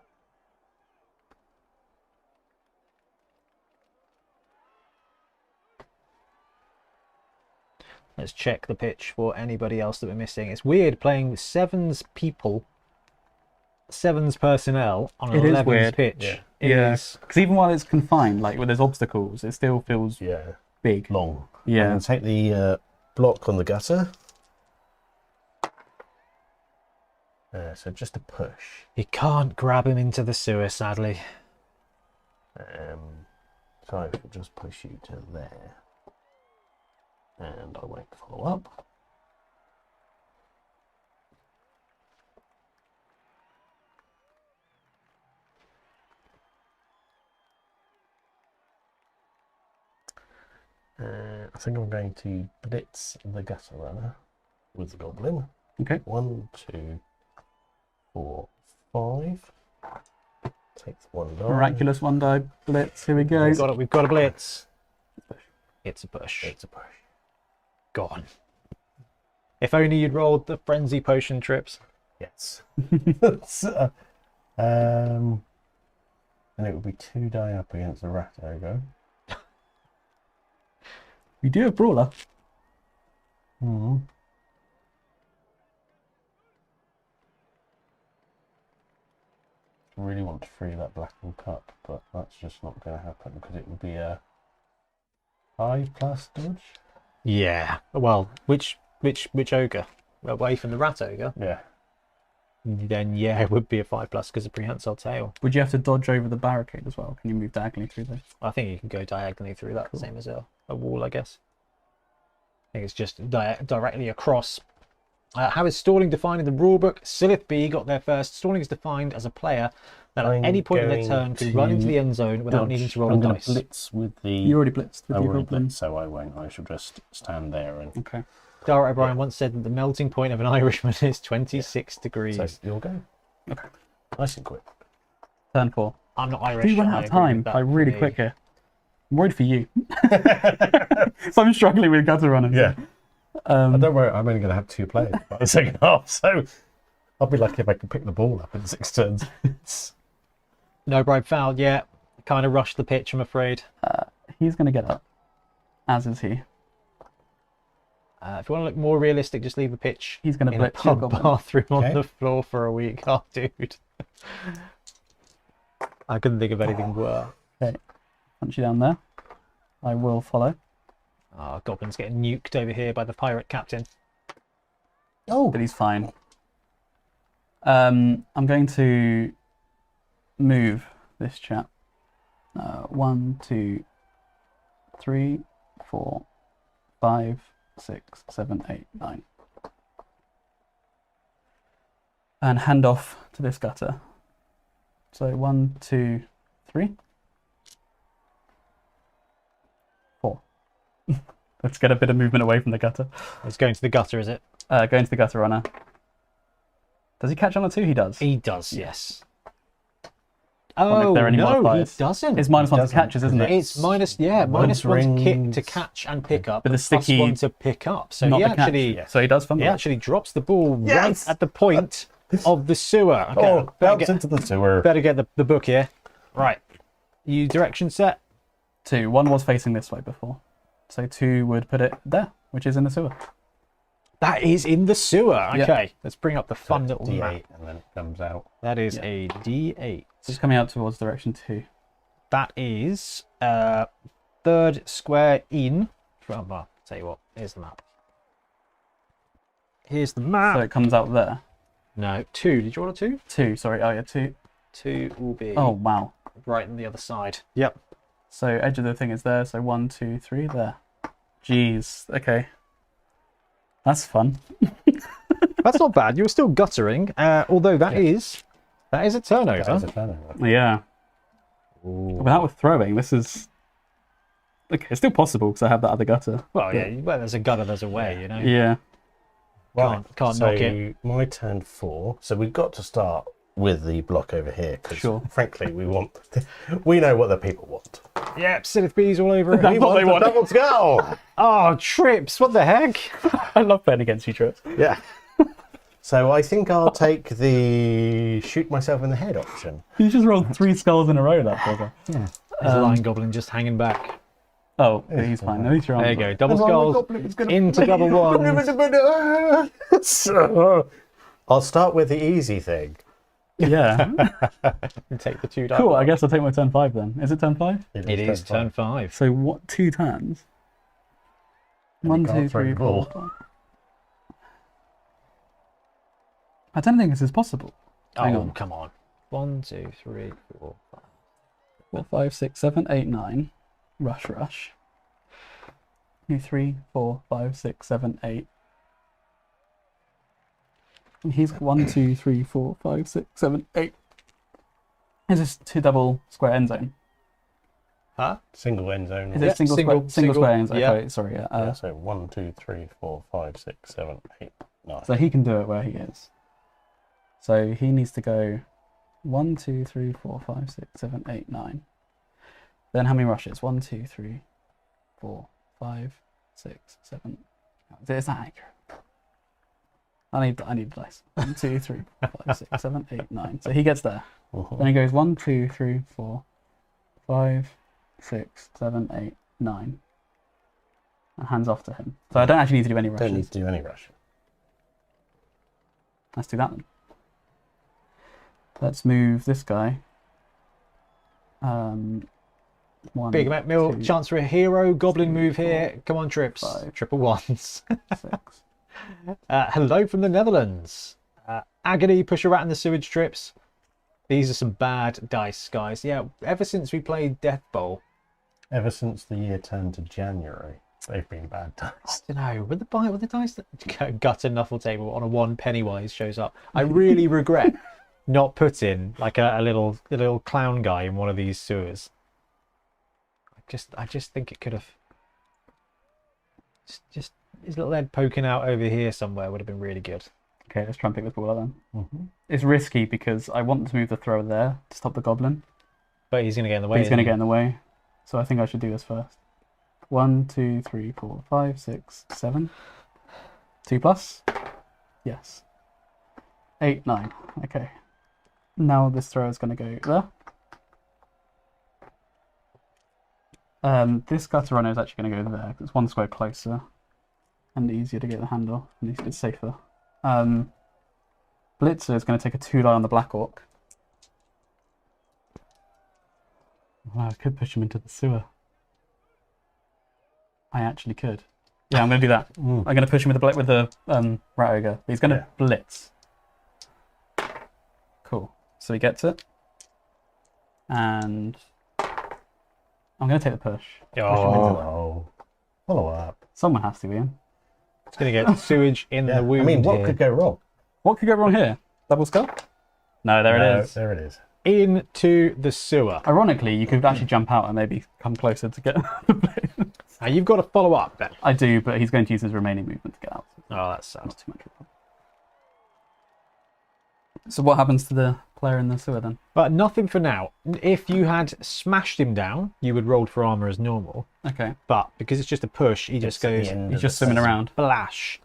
Let's check the pitch for anybody else that we're missing. It's weird playing with sevens people, sevens personnel on an It is 11s weird. pitch. Yeah. It is. Because even while it's confined, like when there's obstacles, it still feels Yeah, big. long. I'm Yeah. going to take the block on the gutter. So just a push. You can't grab him into the sewer, sadly. So I will just push you to there. And I won't follow up. I think I'm going to blitz the gutter runner with the goblin. Okay. 1, 2, 4, 5. Takes 1 die. Miraculous one die blitz. Here we go. We've got a blitz. It's a push. It's a push. Gone. If only you'd rolled the frenzy potion trips. Yes. And it would be 2 die up against the rat ogre. We do have brawler. Hmm. Really want to free that blackened cup, but that's just not going to happen because it would be a 5+ dodge. Yeah. Well, which ogre? Away from the rat ogre? Yeah. Then yeah, it would be a 5+ because of prehensile tail. Would you have to dodge over the barricade as well? Can you move diagonally through those? I think you can go diagonally through that, Cool. same as a wall, I guess. I think it's just directly across. How is stalling defined in the rulebook? Silith B got there first. Stalling is defined as a player that at I'm any point in their going turn can run into the end zone without Dodge. needing to roll I'm a gonna dice. blitz with the... You already blitzed with I your already goblin. blitzed, so I won't. I shall just stand there and... Okay. Dara O'Brien once said that the melting point of an Irishman is 26 degrees. So you'll go. Okay. Nice and quick. Turn 4. I'm not Irish. We run and out I of agree with time that. by really Me. quick here. I'm worried for you. So I'm struggling with gutter runners. Yeah. Um, Don't worry, I'm only going to have 2 players by the second half, so I'll be lucky if I can pick the ball up in 6 turns. No bribe fouled yet. Kind of rushed the pitch, I'm afraid. he's going to get up, as is he. If you want to look more realistic, just leave the pitch He's going to in a blitz your pub goblin. bathroom on Okay. the floor for a week. Oh, dude. I couldn't think of anything worse. Punch you down there. I will follow. Oh, Goblin's getting nuked over here by the pirate captain. Oh, But he's fine. I'm going to move this chap. 1, 2, 3, 4, 5, 6, 7, 8, 9. And hand off to this gutter. So 1, 2, 3, 4. Let's get a bit of movement away from the gutter. It's going to the gutter, is it? Going to the gutter runner. Does he catch on it too? He does. He does, yes. Wonder if Oh, there are any no, he modifiers. doesn't. It's -1 to doesn't, catches, isn't it? It's minus Once one to kick, rings- to catch and pick up, But the and sticky- +1 to pick up. So Not he the catch. actually, Yes. So he does fumble. he actually drops the ball Yes! right at the point of the sewer. Okay, oh, better bounce get, into the sewer. better get the book here. Right, you direction set. 2. 1 was facing this way before. So 2 would put it there, which is in the sewer. That is in the sewer. Yeah. Okay, let's bring up the So fun it's little D8 map. and then it comes out. That is Yeah. a D8. So it's coming out towards direction 2. That is third square in from. Well, tell you what, here's the map. Here's the map. So it comes out there. No, 2. Did you roll a 2? 2, sorry. Oh, yeah, 2. 2 will be Oh, wow. right on the other side. Yep. So edge of the thing is there. So 1, 2, 3, there. Jeez. Okay. That's fun. That's not bad. You're still guttering, although that is a turnover. That is a turnover. Yeah. Ooh. Without with throwing, this is... Okay, it's still possible because I have that other gutter. Well, yeah. Well, there's a gutter, there's a way. You know. Yeah. Can't so knock it. my turn 4. So we've got to start with the block over here because, Sure. frankly, we know what the people want. Yep, Silith Bees all over it. That's what they want. Double skull. Oh, trips! What the heck? I love playing against you, Trips. Yeah. So I think I'll take the shoot myself in the head option. You just rolled 3 skulls in a row, that bugger. Yeah. There's a lion goblin just hanging back. Oh, he's fine. At least you're on. There you go. Double skulls into double ones. I'll start with the easy thing. Yeah. And take the 2 die. Cool. I guess I'll take my turn 5 then. Is it turn 5? It is turn 5. So what? 2 turns. And 1, you 2, can't throw 3, the 4, ball. 5. I don't think this is possible. Hang Oh, on. come on. 1, 2, 3, 4, 5. 4, 5, 6, 7, 8, 9. Rush. 2, 3, 4, 5, 6, 7, 8. And he's 1, 2, 3, 4, 5, 6, 7, 8. Is this 2 double square end zone? Huh? Single end zone. Is Yeah, it single square end zone? yeah. Okay, sorry. Yeah, so 1, 2, 3, 4, 5, 6, 7, 8, 9. So he can do it where he is. So he needs to go 1, 2, 3, 4, 5, 6, 7, 8, 9. Then how many rushes? 1, 2, 3, 4, 5, 6, 7. Is that accurate? I need dice. 1, 2, 3, 4, 5, 6, 7, 8, 9. So he gets there. Then he goes 1, 2, 3, 4, 5, 6, 7, 8, 9. And hands off to him. So I don't actually need to do any rushes. Don't need to do any rush. Let's do that then. Let's move this guy. 1, Big Mac Mill, 2, chance for a hero. Goblin move here. 4, Come on, trips. 5, Triple ones. 6. Hello from the Netherlands. Agony, push a rat in the sewage trips. These are some bad dice, guys. Yeah, ever since we played Death Bowl. Ever since the year turned to January, they've been bad dice. I don't know, with the dice that gutter knuckle table on a 1 Pennywise shows up. I really regret not putting like a little clown guy in one of these sewers. I just think it could have just his little head poking out over here somewhere would have been really good. Okay, let's try and pick this ball up then. It's risky because I want to move the thrower there to stop the goblin. But he's going to get in the way. But he's going to isn't get in the way. So I think I should do this first. 1, 2, 3, 4, 5, 6, 7. 2 plus. Yes. 8, 9. Okay. Now this thrower is going to go there. This gutter runner is actually going to go there because it's 1 square closer and easier to get the handle, and it's a bit safer. Blitzer is going to take a 2 die on the Black Orc. Wow, I could push him into the sewer. I actually could. Yeah, I'm going to do that. I'm going to push him with the Rat Ogre. He's going to blitz. Cool. So he gets it. And I'm going to take the push. Oh, follow up. Someone has to, Ian. It's going to get sewage in the wound. I mean, what here. could go wrong? What could go wrong here? Double skull? No, there it is. There it is. Into the sewer. Ironically, you could actually jump out and maybe come closer to get the blade. Now you've got to follow up then. I do, but he's going to use his remaining movement to get out. Oh, that's sad. Not too much of a problem. So what happens to the player in the sewer then? But nothing for now. If you had smashed him down, you would roll for armor as normal. Okay. But because it's just a push, he just goes He's just swimming around. splash.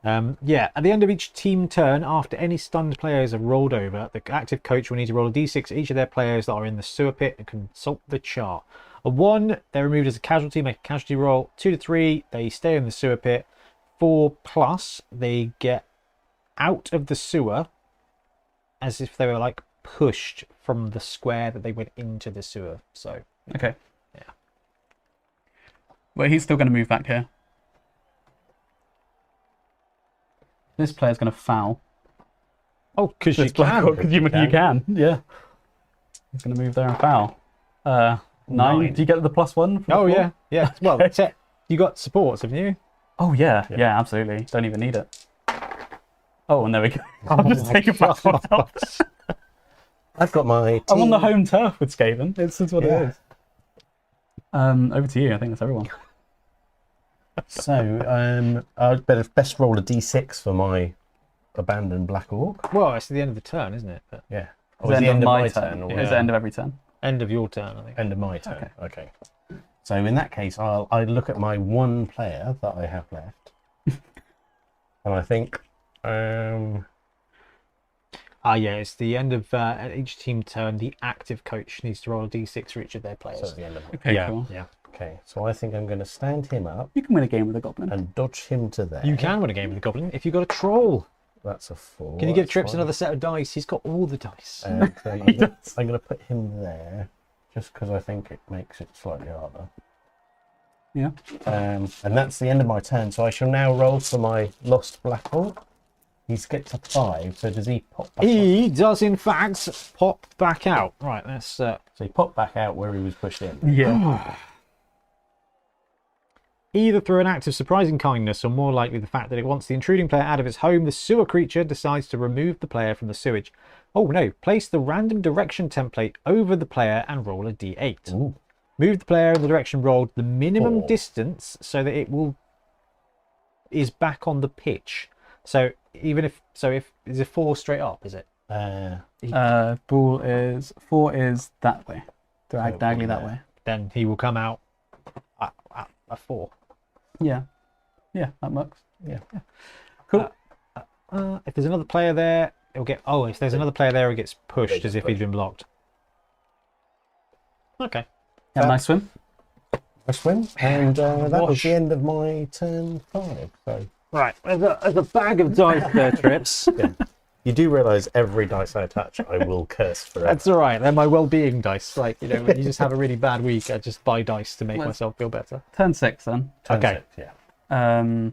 Yeah, at the end of each team turn, after any stunned players have rolled over, the active coach will need to roll a d6 for each of their players that are in the sewer pit and consult the chart. A 1, they're removed as a casualty, make a casualty roll. 2 to 3, they stay in the sewer pit. 4 plus, they get out of the sewer as if they were like pushed from the square that they went into the sewer. So, Okay. yeah. Well, he's still going to move back here. This player's going to foul. Oh, because you This Black Orc, 'cause you can. Yeah. He's going to move there and foul. 9. Do you get the +1? From the Oh, floor? yeah. Yeah. Well, you got supports, haven't you? Oh, yeah. Yeah, absolutely. Don't even need it. Oh, and there we go. I'll just take a Black Orc out. I've got my team. I'm on the home turf with Skaven. This is what Yeah. it is. Over to you. I think that's everyone. So, I'd better best roll a d6 for my abandoned Black Orc. Well, it's the end of the turn, isn't it? But Yeah. It's the end of my turn. or It's the end of every turn. end of your turn, I think. end of my turn? Okay. So in that case, I look at my 1 player that I have left, and I think Yeah, it's the end of each team turn. The active coach needs to roll a d6 for each of their So players. it's the end of it. Okay, yeah, cool. yeah. Okay, so I think I'm going to stand him up You can win a game with a goblin. and dodge him to there. You can win a game with the goblin if you've got a troll. That's a 4. Can you give that's Trips fine. another set of dice? He's got all the dice. And I'm He does. going to put him there just because I think it makes it slightly harder. Yeah. And that's the end of my turn. So I shall now roll for my lost Black Orc. He's gets a 5. So does he pop back? He does, in fact, pop back out. Right, let's. So he popped back out where he was pushed in. Yeah. Either through an act of surprising kindness or more likely the fact that it wants the intruding player out of its home, the sewer creature decides to remove the player from the sewage. Oh no, place the random direction template over the player and roll a d8. Ooh. Move the player in the direction rolled the minimum 4. distance so that it is back on the pitch. So even if is it 4 straight up, is it? Ball is 4 is that way. Diagonally that there. way. Then he will come out at a 4. Yeah. Yeah, that works. Yeah. Cool. If there's another player there, it'll get. Oh, if there's another player there, it gets pushed as if he'd been blocked. Okay. Have a nice swim. I swim, and that was Wash. the end of my turn 5. So Right. There's a bag of dice there, Trips. yeah. You do realise every dice I touch, I will curse forever. That's all right. They're my well-being dice. Like, you know, when you just have a really bad week, I just buy dice to make Let's- myself feel better. Turn 6 then. Turn Okay. 6, yeah.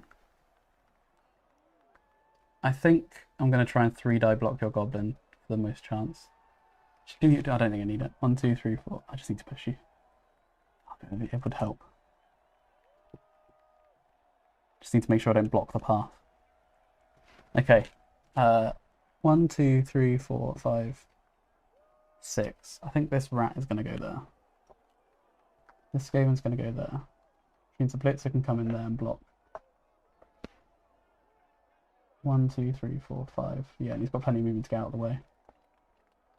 I think I'm going to try and 3-die block your goblin for the most chance. I don't think I need it. 1, 2, 3, 4. I just need to push you. It would help. Just need to make sure I don't block the path. Okay. 1, 2, 3, 4, 5, 6. I think this rat is going to go there. This Skaven's going to go there. Which means the Blitzer can come in there and block. 1, 2, 3, 4, 5. Yeah, and he's got plenty of movement to get out of the way.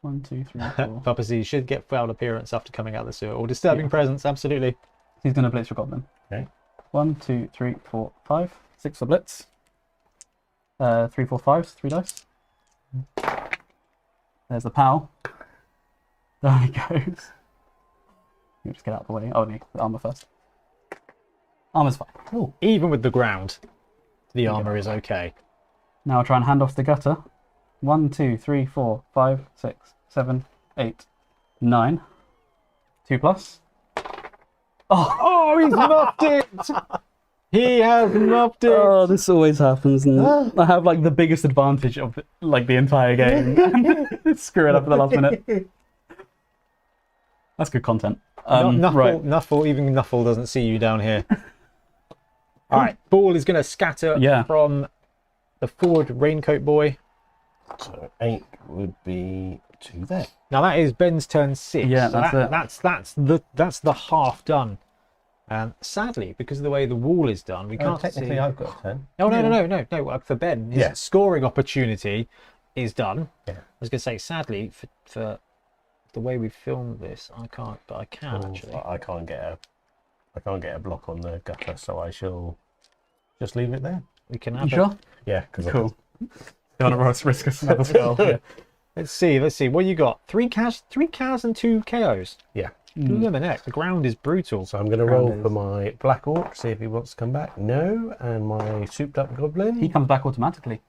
1, 2, 3, 4. Papa Z should get foul appearance after coming out of the sewer. Or disturbing Yeah. presence, absolutely. He's going to blitz your goblin. Okay. 1, 2, 3, 4, 5. 6 for blitz. 3, 4, 5. 3 dice. There's the POW. There he goes. You just get out of the way. Oh, no, the armor first. Armor's fine. Oh, Even with the ground, the armor is okay. Now I'll try and hand off the gutter. 1, 2, 3, 4, 5, 6, 7, 8, 9. 2 plus. Oh, he's muffed it! He has muffed it! Oh, this always happens, and I have like the biggest advantage of like the entire game. Screw it up at the last minute. That's good content. Nuffle, Right. Nuffle, even Nuffle doesn't see you down here. Alright, ball is going to scatter Yeah. from the forward raincoat boy. so 8 would be 2 there. Now that is Ben's turn 6. Yeah, So that's it. that's the half done. And sadly, because of the way the wall is done, we can't Technically, see. I've got a turn. Oh no! For Ben, his Yeah. scoring opportunity is done. Yeah. I was going to say, sadly, for the way we filmed this, I can't, but I can Oh, actually. I can't get a block on the gutter, so I shall just leave it there. We can You have. sure? Yeah, because Cool. Don't want to risk another spell. Yeah. Let's see. What you got? 3 cows, and 2 KOs. yeah. Luminex. The ground is brutal. So I'm going to roll Ground for is- my Black Orc, see if he wants to come back. No, and my souped up goblin. He comes back automatically,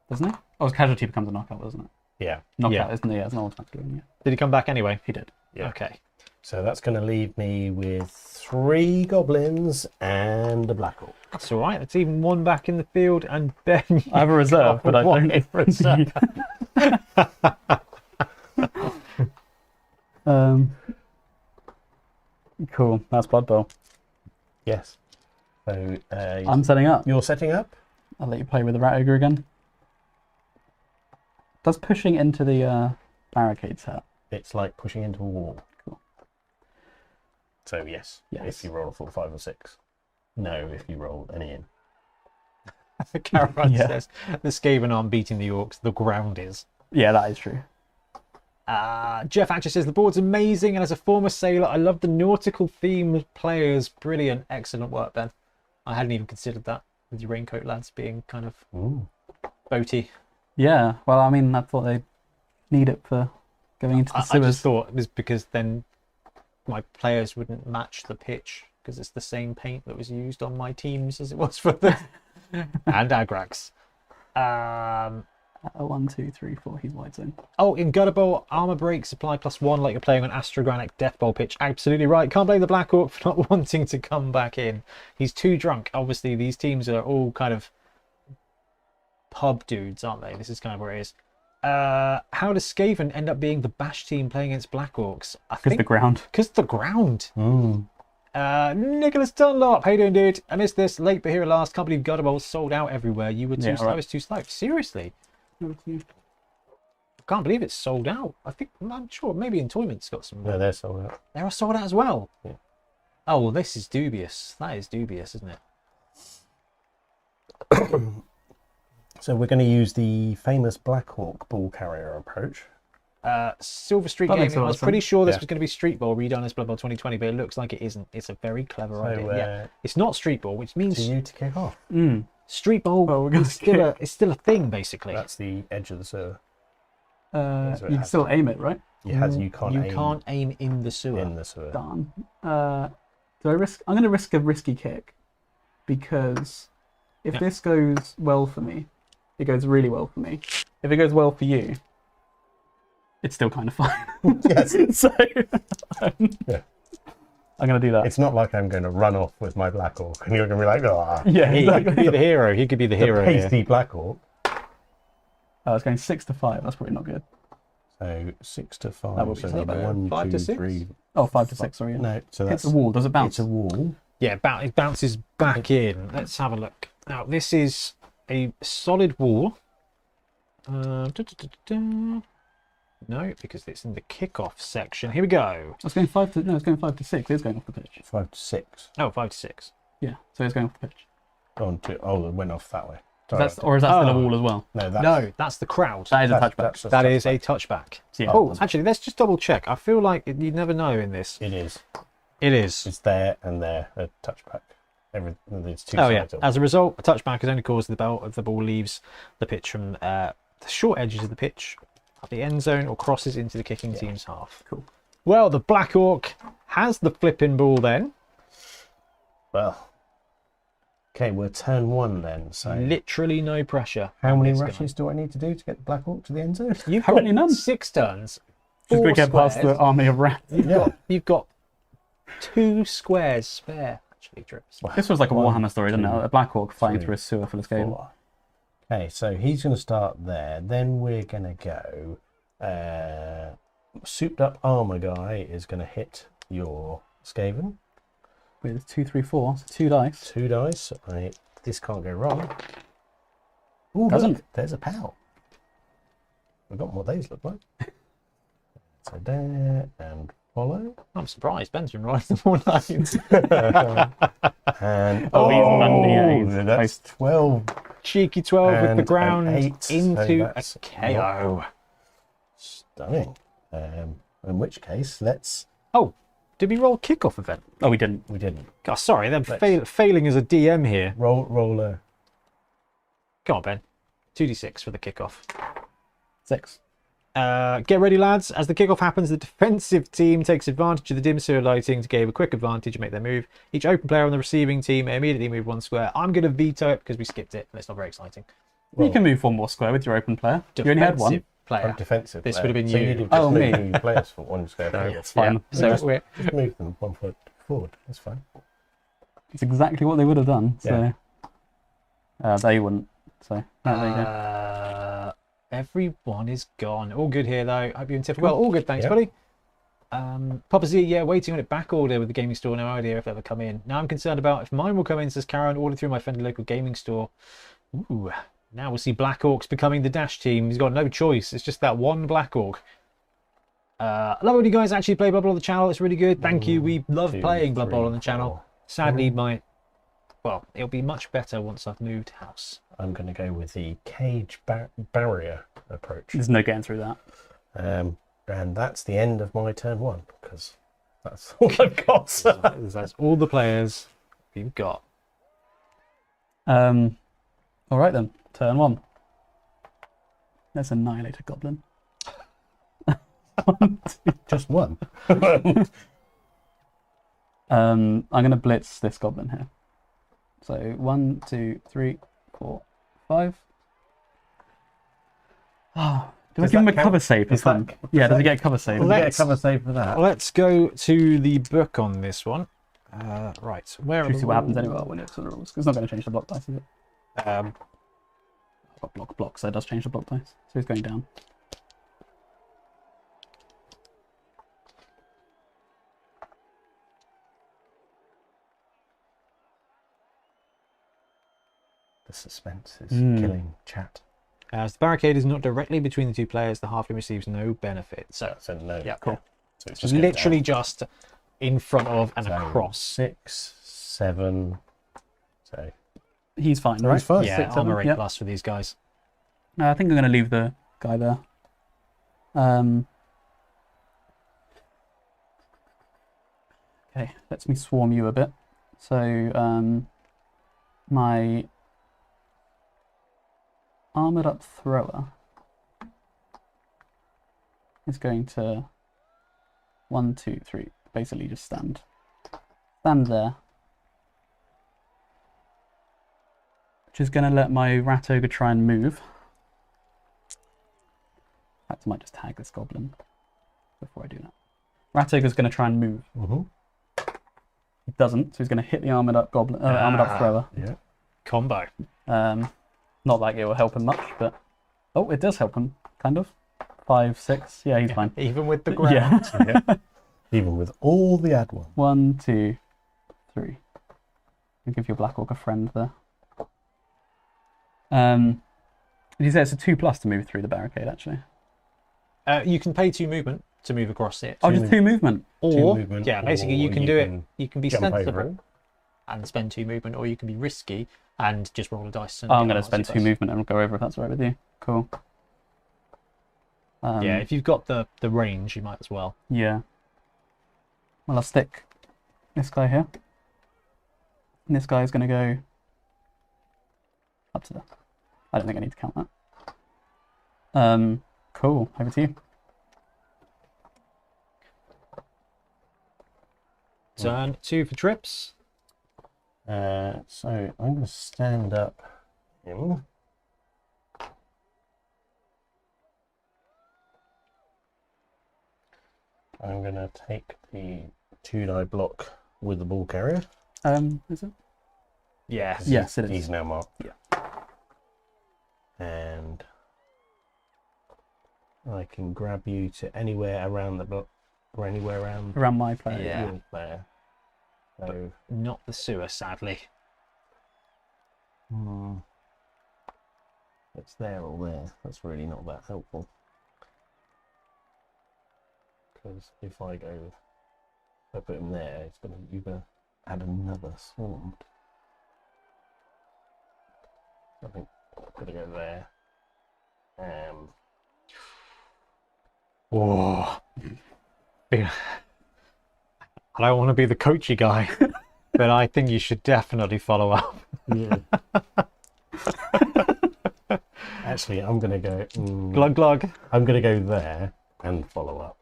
doesn't he? Oh, his casualty becomes a knockout, doesn't it? Yeah. Knockout, Yeah. isn't it? Yeah, it's not automatically. Yeah. Did he come back anyway? He did. Yeah. Okay. So that's going to leave me with 3 goblins and a Black Orc. That's all right. That's even 1 back in the field, and Ben. I have a reserve, but I One don't. reserve. Cool. That's Blood Bowl. Yes. So I'm setting up. you're setting up? I'll let you play with the Rat Ogre again. Does pushing into the barricades hurt? It's like pushing into a wall. Cool. So yes, Yes. if you roll a 4, 5 or 6. No, if you roll any in. Caravan Yeah. says the Skaven aren't beating the Orcs. The ground is. Yeah, that is true. Jeff actually says the board's amazing, and as a former sailor, I love the nautical themed players. Brilliant, excellent work, Ben. I hadn't even considered that with your raincoat lads being kind of Ooh. boaty. Yeah. Well, I mean, I thought need it for going into the I sewers. just thought it was because then my players wouldn't match the pitch because it's the same paint that was used on my teams as it was for the and Agrax. 1, 2, 3, 4. He's wide zone. Oh, in Gutterball, armor break supply +1 like you're playing on Astrogranic Death Bowl pitch. Absolutely right. Can't blame the Black Orc for not wanting to come back in. He's too drunk. Obviously, these teams are all kind of pub dudes, aren't they? This is kind of where it is. How does Skaven end up being the bash team playing against Black Orcs? I Because the ground. Because the ground. Mm. Nicholas Dunlop, how you doing, dude? I missed this. Late but here at last. Can't believe Gutterball sold out everywhere. You were too slow. I was too slow. Seriously? Can't believe it's sold out. I'm sure maybe Entoyment's got some. No, they're sold out. They are sold out as well. Yeah. Oh, well, this is dubious. That is dubious, isn't it? So we're going to use the famous Black Hawk ball carrier approach. Silver Street That makes Gaming. a lot I was of pretty sense. sure this Yeah. was going to be Street Ball redone as Blood Bowl 2020, but it looks like it isn't. It's a very clever So, idea. Yeah, it's not Street Ball, which To means you to kick off. Street Ball Well, we're gonna it's still a thing, basically. That's the edge of the sewer. You what it can has still to aim it, right? You can't aim in the sewer. in the sewer. Darn. Do I risk? I'm going to risk a risky kick because if this goes well for me, it goes really well for me. If it goes well for you, it's still kind of fine. Yes. So Yeah. I'm going to do that. It's not like I'm going to run off with my Black Hawk and you're going to be like, oh, Yeah, He could be the hero. He could be the hero here. pasty Black Hawk. Oh, it's going 6 to 5. That's probably not good. So 6 to 5. That would be so so bad. 1, 5 2, to 6? 3. Oh, 5 to 6. Sorry. Yeah. No, so It's that's a wall. Does it bounce? It's a wall. Yeah, it bounces back in. Let's have a look. Now, this is a solid wall. No, because it's in the kickoff section. Here we go. It's going 5 to. No, it's going 5 to 6. It's going off the pitch. 5 to 6. Oh, 5 to 6. Yeah. So it's going off the pitch. It went off that way. Or is that still a Oh. wall as well? No, that's, No, that's the crowd. That is a that's- touchback. that's a That touchback. is a touchback. Yeah. Oh, actually, let's just double check. I feel like you never know in this. It is. It is. It's there and there, a touchback. There's two Oh, yeah. sides of it. As a result, a touchback is only caused if the ball leaves the pitch from the short edges of the pitch at the end zone or crosses into the kicking team's half. Cool. Well, the Black Orc has the flipping ball then. Well, okay, we're turn 1 then. So Literally no pressure. how on many this guy. rushes do I need to do to get the Black Hawk to the end zone? You've Apparently got none. 6 turns. Just 4 to get past the squares. army of rats. You've got 2 squares spare, actually, Drips. This was like a 1, Warhammer story, didn't 2, it? A Black Hawk flying 3, through a sewer full of Skaven. 4. Okay, so he's going to start there. Then we're going to go. Souped up armor guy is going to hit your Skaven. With 2, 3, 4, so 2 dice. 2 dice. This can't go wrong. Ooh, Doesn't. look, there's a pal. Forgotten what those look like. So there and follow. I'm surprised. Ben's been writing them all night. And He's Monday, yeah, he's that's 12. Cheeky 12 with And the an ground 8, so into a that's KO. Stunning. In which case, let's. Oh, did we roll kickoff event? Oh, we didn't. We didn't. God, sorry, I'm Let's- failing as a DM here. Roll a. Come on, Ben. 2d6 for the kickoff. 6. Get ready, lads. As the kickoff happens, the defensive team takes advantage of the dim sewer lighting to gain a quick advantage and make their move. Each open player on the receiving team may immediately move 1 square. I'm going to veto it because we skipped it, and it's not very exciting. You can move 1 more square with your open player. You only had 1. Defensive player. Defensive. This player. would have been so you. you'd have Oh, just me. moved 2 players for 1 square. No, It's fine. Yeah. So Just- we're Just move them 1 foot forward. That's fine. It's exactly what they would have done. So they wouldn't. So there you go. everyone is gone. All good here though. Hope you and Tiff well. All good, thanks, Yeah. buddy. Papa Z, yeah, waiting on it back order with the gaming store. No idea if they'll ever come in. Now I'm concerned about if mine will come in. Says Karen, order through my friendly local gaming store. Ooh, now we'll see Black Orcs becoming the dash team. He's got no choice. It's just that one Black Orc. I love when you guys actually play Blood Bowl on the channel. It's really good. Thank you. We love 2, playing Blood Bowl on the 3, channel. 4. Sadly, well, it'll be much better once I've moved house. I'm going to go with the cage barrier approach. There's no getting through that. And that's the end of my turn 1 because that's all I've got. That's all the players we've got. All right then. Turn 1. Let's annihilate a goblin. Just one. I'm going to blitz this goblin here. So 1, 2, 3, 4, 5. Oh, do I Does give him a that count? cover save for Does fun? that- Yeah, does does he that- get a cover save? We'll get a Let's- cover save for that. Let's go to the book on this one. Right, where are Should we the see what happens rules? anyway when it's the rules. 'Cause it's not going to change the block dice, is it? Um, I've got block, so it does change the block dice. So he's going down. The suspense is Mm. killing chat. as the barricade is not directly between the two players, the halfling receives no benefit. So So no. yeah, Cool. So it's just going literally down. just in front of and So across. 6, 7. So He's fine, right? he's fine. Yeah, 6, 7, armor 8 yep. plus for these guys. I think I'm going to leave the guy there. Okay, lets me swarm you a bit. So my armored up thrower is going to 1, 2, 3. Basically, just stand there, which is going to let my rat ogre try and move. In fact, I might just tag this goblin before I do that. Rat ogre's going to try and move. Mm-hmm. He doesn't, so he's going to hit the armored up goblin, armored up thrower. Yeah. Combo. Not like it will help him much, but oh, it does help him, kind of. 5, 6, yeah, he's fine. Even with the ground. Yeah. Yeah. Even with all the add one. 1, 2, 3. I'll give your black orc a friend there. Did you say it's a 2+ to move through the barricade? Actually. You can pay 2 movement to move across it. Oh, just 2 movement. Or movement, yeah, basically you or can you do it. can You can be jump over sensible it. and spend 2 movement, or you can be risky and just roll a dice. And Oh, I'm get going to a spend multi 2 dice. movement and go over if that's all right with you. Cool. Yeah, if you've got the range, you might as well. Yeah. Well, I'll stick this guy here. And this guy is going to go up to there. I don't think I need to count that. Cool. Over to you. Turn 2 for trips. So I'm going to stand up him. I'm going to take the 2-die block with the ball carrier. Is it? Yes. Yes, it is. He's now marked. Yeah. And I can grab you to anywhere around the block, or anywhere around Around my player. Yeah. your player. So, Not the sewer, sadly. it's there or there. That's really not that helpful. Because if I put him there, you're gonna add another swarm. I think I'm gonna go there. Whoa. I don't want to be the coachy guy, but I think you should definitely follow up. Yeah. Actually, I'm gonna go. Glug glug. I'm gonna go there and follow up,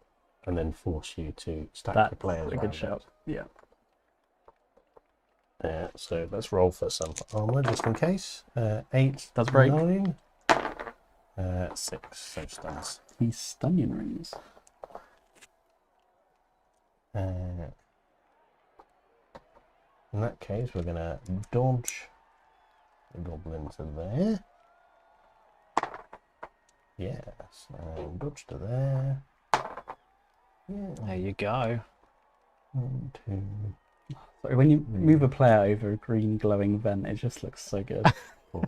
and then force you to stack the That's players. a good around shout. Yeah. it. So let's roll for some armor just in case. 8 Does break. 9. 6. So stuns. These stunning rings. In that case, we're gonna dodge the goblin to there. Yes, and dodge to there. Yeah. There you go. 1, 2. Sorry, when you move a player over a green glowing vent, it just looks so good. 4,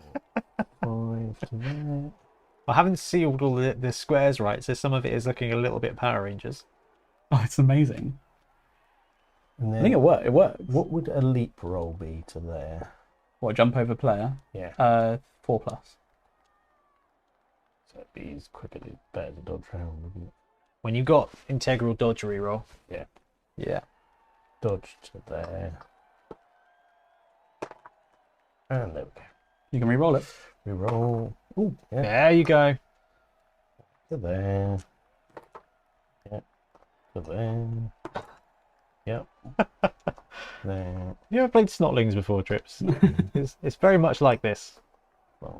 5 to there. I haven't sealed all the squares right, so some of it is looking a little bit Power Rangers. Oh, it's amazing. And I think then, it works. what would a leap roll be to there? What, jump over player? Yeah. 4+. So it'd be quicker, better to dodge around, wouldn't it? When you got integral dodge reroll. Yeah. Yeah. Dodge to there. And there we go. You can re-roll it. We roll. Ooh, yeah. There you go. To there. So there. Yep. There. You ever played Snotlings before, Trips? It's very much like this. 5,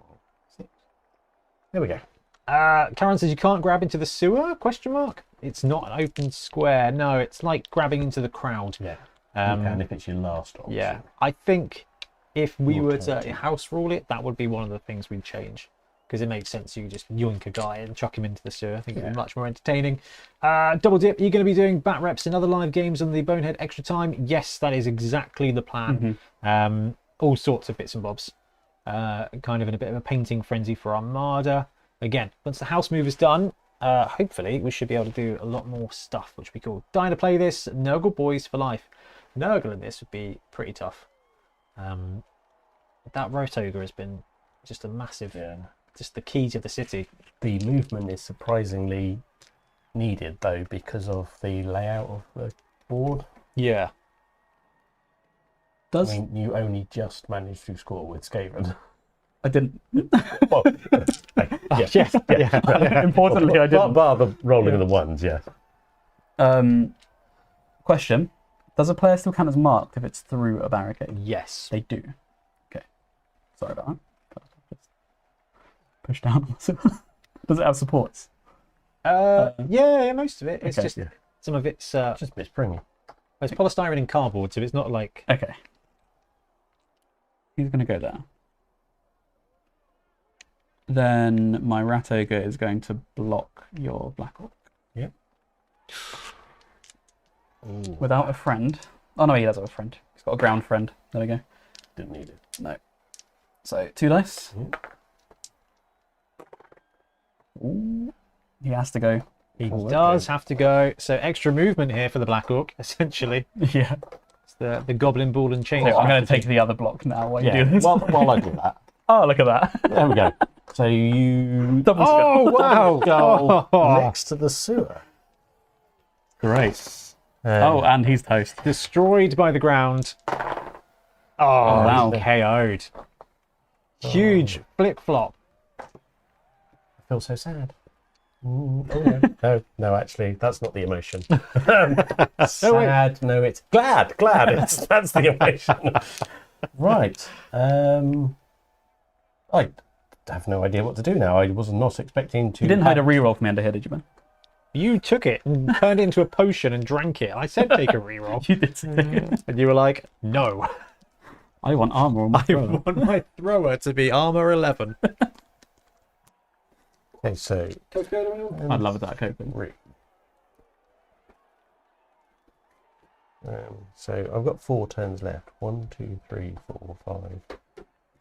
6. There we go. Karen says you can't grab into the sewer? Question mark. It's not an open square. No, it's like grabbing into the crowd. Yeah. You can if it's your last option. Yeah, I think if we More were to tempting. house rule it, that would be one of the things we'd change. Because it makes sense you just yoink a guy and chuck him into the sewer. I think it'd be much more entertaining. Double Dip, are you going to be doing bat reps and other live games on the Bonehead Extra Time? Yes, that is exactly the plan. All sorts of bits and bobs. Kind of in a bit of a painting frenzy for Armada. Again, once the house move is done, hopefully we should be able to do a lot more stuff, which would be cool. Dying to play this, Nurgle Boys for life. Nurgle in this would be pretty tough. That Rote Ogre has been just a massive... Yeah. Just the key to the city. The movement is surprisingly needed though because of the layout of the board. Yeah. I mean, you only just managed to score with Skaven. I didn't. Well, Yes. Yeah. Importantly, I didn't. Bar the rolling of the ones, yeah. Question: does a player still count as marked if it's through a barricade? Yes. They do. Okay. Sorry about that. Push down. Does it have supports? Yeah, most of it. It's okay. just some of it's Just mispringy. it's polystyrene and cardboard, so it's not like Okay. He's going to go there. Then my Rat Ogre is going to block your Black Orc. Yep. Without a friend. Oh no, he does have a friend. He's got a ground friend. There we go. Didn't need it. No. So 2 dice. Ooh. He has to go. he Oh, does okay. have to go. So extra movement here for the Black Orc, essentially. Yeah. It's the Goblin Ball and Chain. So I'm going to take the other block now while you Yeah, do this. while I do that. Oh, look at that. There we go. So you Double Oh skull. wow! go next to the sewer. Great. Oh, and he's toast. Destroyed by the ground. Oh, wow. KO'd. Huge flip flop. I feel so sad. Oh, no, actually, that's not the emotion. Sad, no, it's glad. That's the emotion. Right. I have no idea what to do now. I was not expecting to. You didn't hide a reroll from under here, did you, man? You took it and turned it into a potion and drank it. I said take a reroll. You did say it. And you were like, no. I want armor on my I thrower. want my thrower to be armor 11. Okay, so I'd love that, Copen. So I've got 4 turns left. 1, 2, 3, 4, 5,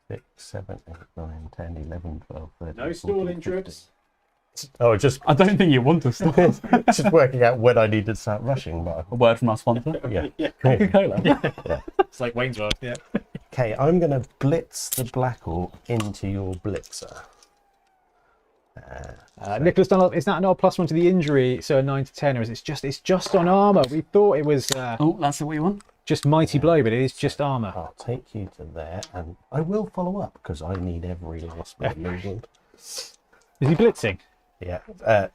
6, 7, 8, 9, 10, 11, 12, 13. No 14, stalling 15. trips. Oh, just I don't think you want to stop. just working out when I need to start rushing, but A word from our sponsor. yeah. Coca-Cola. It's like Wayne's World. Yeah. Okay, I'm going to blitz the Black Orc into your blitzer. Nicholas Dunlop, is that not a +1 to the injury? So a 9 to 10, or is it's just on armor? We thought it was Oh, that's what you want? just mighty blow, but it is just armor. I'll take you to there, and I will follow up because I need every last bit of movement. Is he blitzing? Yeah.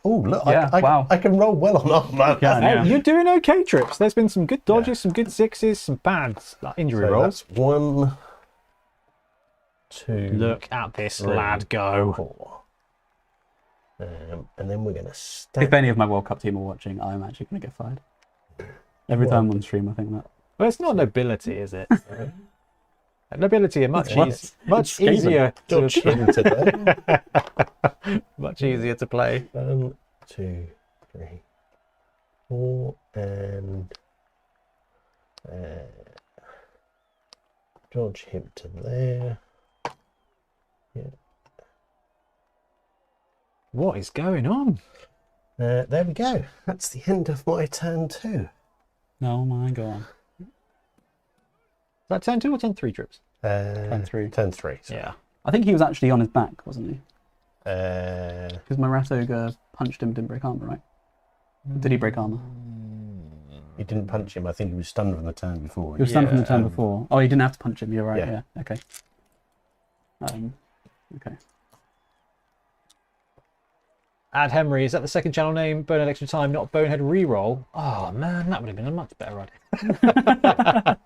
Oh, look! Yeah, wow. I can roll well on armor. Yeah, Hey, yeah. you're doing okay, Trips. There's been some good dodges, some good 6s, some bad injury So rolls. that's 1, 2, Look at this 3, lad go. 4. And then we're going to stack. If any of my World Cup team are watching, I'm actually going to get fired. Every time on stream, I think that. Well, it's not nobility, is it? Nobility are much, What? much Skaven. easier Dodge to into there. much easier to play. 1, 2, 3, 4, and dodge him to there. Yeah. What is going on? There we go. That's the end of my turn 2. Oh my god. Is that turn 2 or turn 3, Trips? Turn 3. Turn 3. So. Yeah. I think he was actually on his back, wasn't he? Uh, Because my Rat Ogre punched him, didn't break armor, right? Or did he break armor? he didn't punch him. I think he was stunned from the turn before. He was stunned from the Yeah, turn before. Oh, he didn't have to punch him. You're right. Yeah. Yeah. Okay. Okay. Add Henry, is that the second channel name? Bonehead extra time, not Bonehead reroll. Oh man, that would have been a much better idea.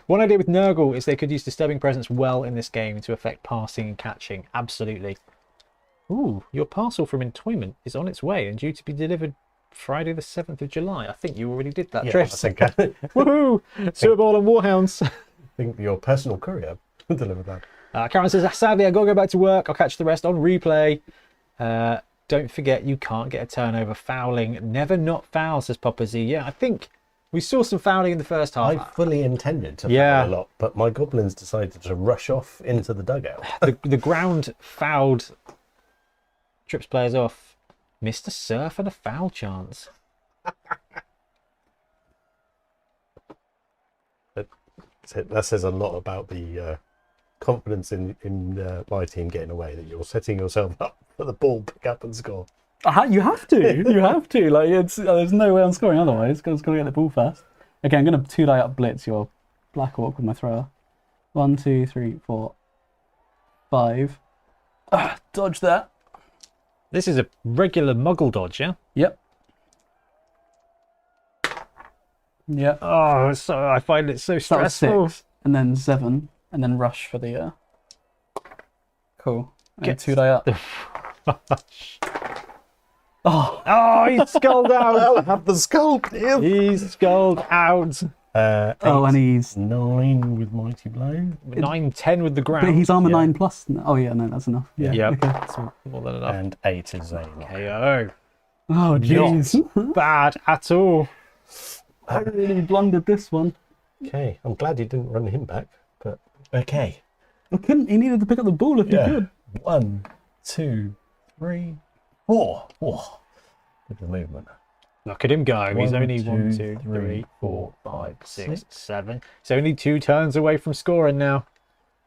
One idea with Nurgle is they could use Disturbing Presence well in this game to affect passing and catching. Absolutely. Ooh, your parcel from Entoyment is on its way and due to be delivered Friday the 7th of July. I think you already did that, Yeah, Trips. I think, Woohoo! Surball and Warhounds. I think your personal courier delivered that. Karen says, sadly, I got to go back to work. I'll catch the rest on replay. Don't forget, you can't get a turnover fouling. Never not foul, says Papa Z. Yeah, I think we saw some fouling in the first half. I fully intended to Yeah. foul a lot, but my goblins decided to rush off into the dugout. The ground fouled Trips players off. Mr. Surf and a foul chance. That says a lot about the confidence in my team getting away, that you're setting yourself up for the ball, pick up and score. You have to. You have to. Like there's no way I'm scoring otherwise. Because got to get the ball fast. Okay, I'm going to 2-die up blitz your Black Orc with my thrower. 1, 2, 3, 4, 5. Dodge that. This is a regular muggle dodge, yeah? Yep. Yep. Oh, so I find it so So that was stressful. 6, and then 7, and then rush for the. Cool. And Get 2-die up. Oh, Oh, he's skulled out. I'll have the skull. He's skulled out. and he's 9 with Mighty Blow. 9-10 with the ground. but he's armor yeah. 9 plus. Oh yeah, no, that's enough. Yeah. Yep. Okay. That's more than enough. And 8 is a KO. Oh jeez. Bad at all. I really blundered this one. Okay, I'm glad you didn't run him back, but okay. I couldn't. He needed to pick up the ball if he could. 1, 2, 3, 4. Oh, with the movement. Look at him go. He's 1, only 1, 2, 3, 4, 5, 6, 7. He's only 2 turns away from scoring now.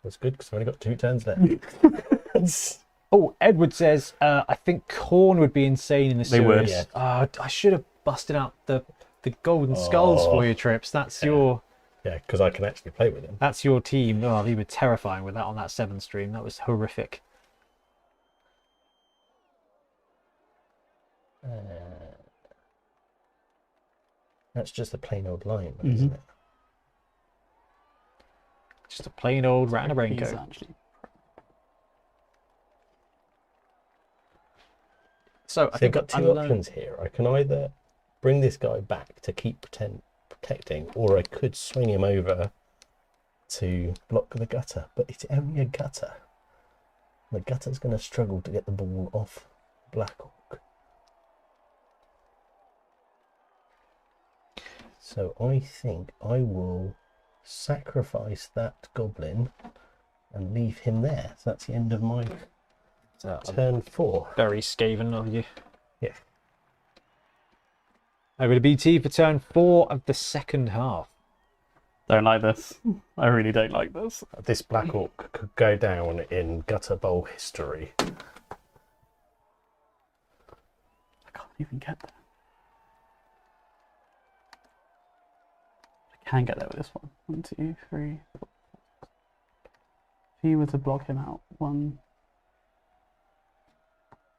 That's good because I've only got 2 turns left. Oh, Edward says, I think Khorne would be insane in the They series. would. Yeah. I should have busted out the golden skulls for you, Trips. That's your Yeah, because I can actually play with him. that's your team. Oh, they were terrifying with that on that 7 stream. That was horrific. That's just a plain old line, isn't it? Just a plain old rat in a He's raincoat. actually. So I So I've think got 2 options here. I can either bring this guy back to keep protecting, or I could swing him over to block the gutter. But it's only a gutter. The gutter's going to struggle to get the ball off Black Orc. So I think I will sacrifice that goblin and leave him there. So that's the end of my turn 4. Very Skaven of you. Yeah. Over to BT for turn 4 of the second half. Don't like this. I really don't like this. This Black Orc could go down in gutterball history. I can't even get there. I can get there with this one. 1, 2, 3, 4. If he were to block him out, 1.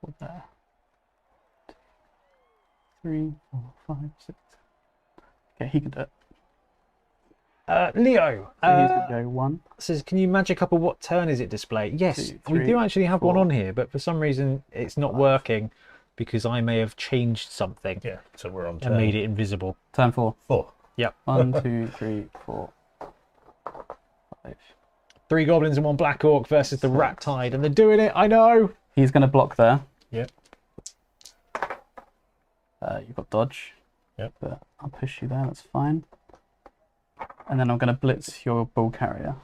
What there? 2, 3, 4, 5, 6. Okay, he can do it. Leo So he's gonna go 1. says, can you magic up a what turn is it display? Yes, 2, we 3, do actually have one 4. on here, but for some reason it's not working because I may have changed something Yeah, so we're on and turn made it invisible. Turn 4. 4. 1, 2, 3, 4, 5. 3 goblins and 1 black orc versus the rat tide, and they're doing it. I know. He's going to block there. Yep. You've got dodge. Yep. But I'll push you there, that's fine. And then I'm going to blitz your bull carrier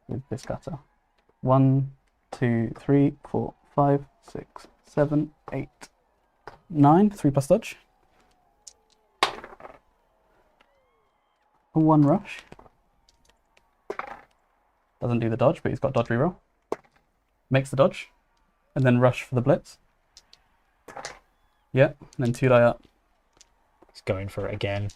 with this gutter. 1, 2, 3, 4, 5, 6, 7, 8, 9. 3 plus dodge. 1 rush. Doesn't do the dodge, but he's got dodge reroll. Makes the dodge. And then rush for the blitz. Yep, and then 2-die up. He's going for it again.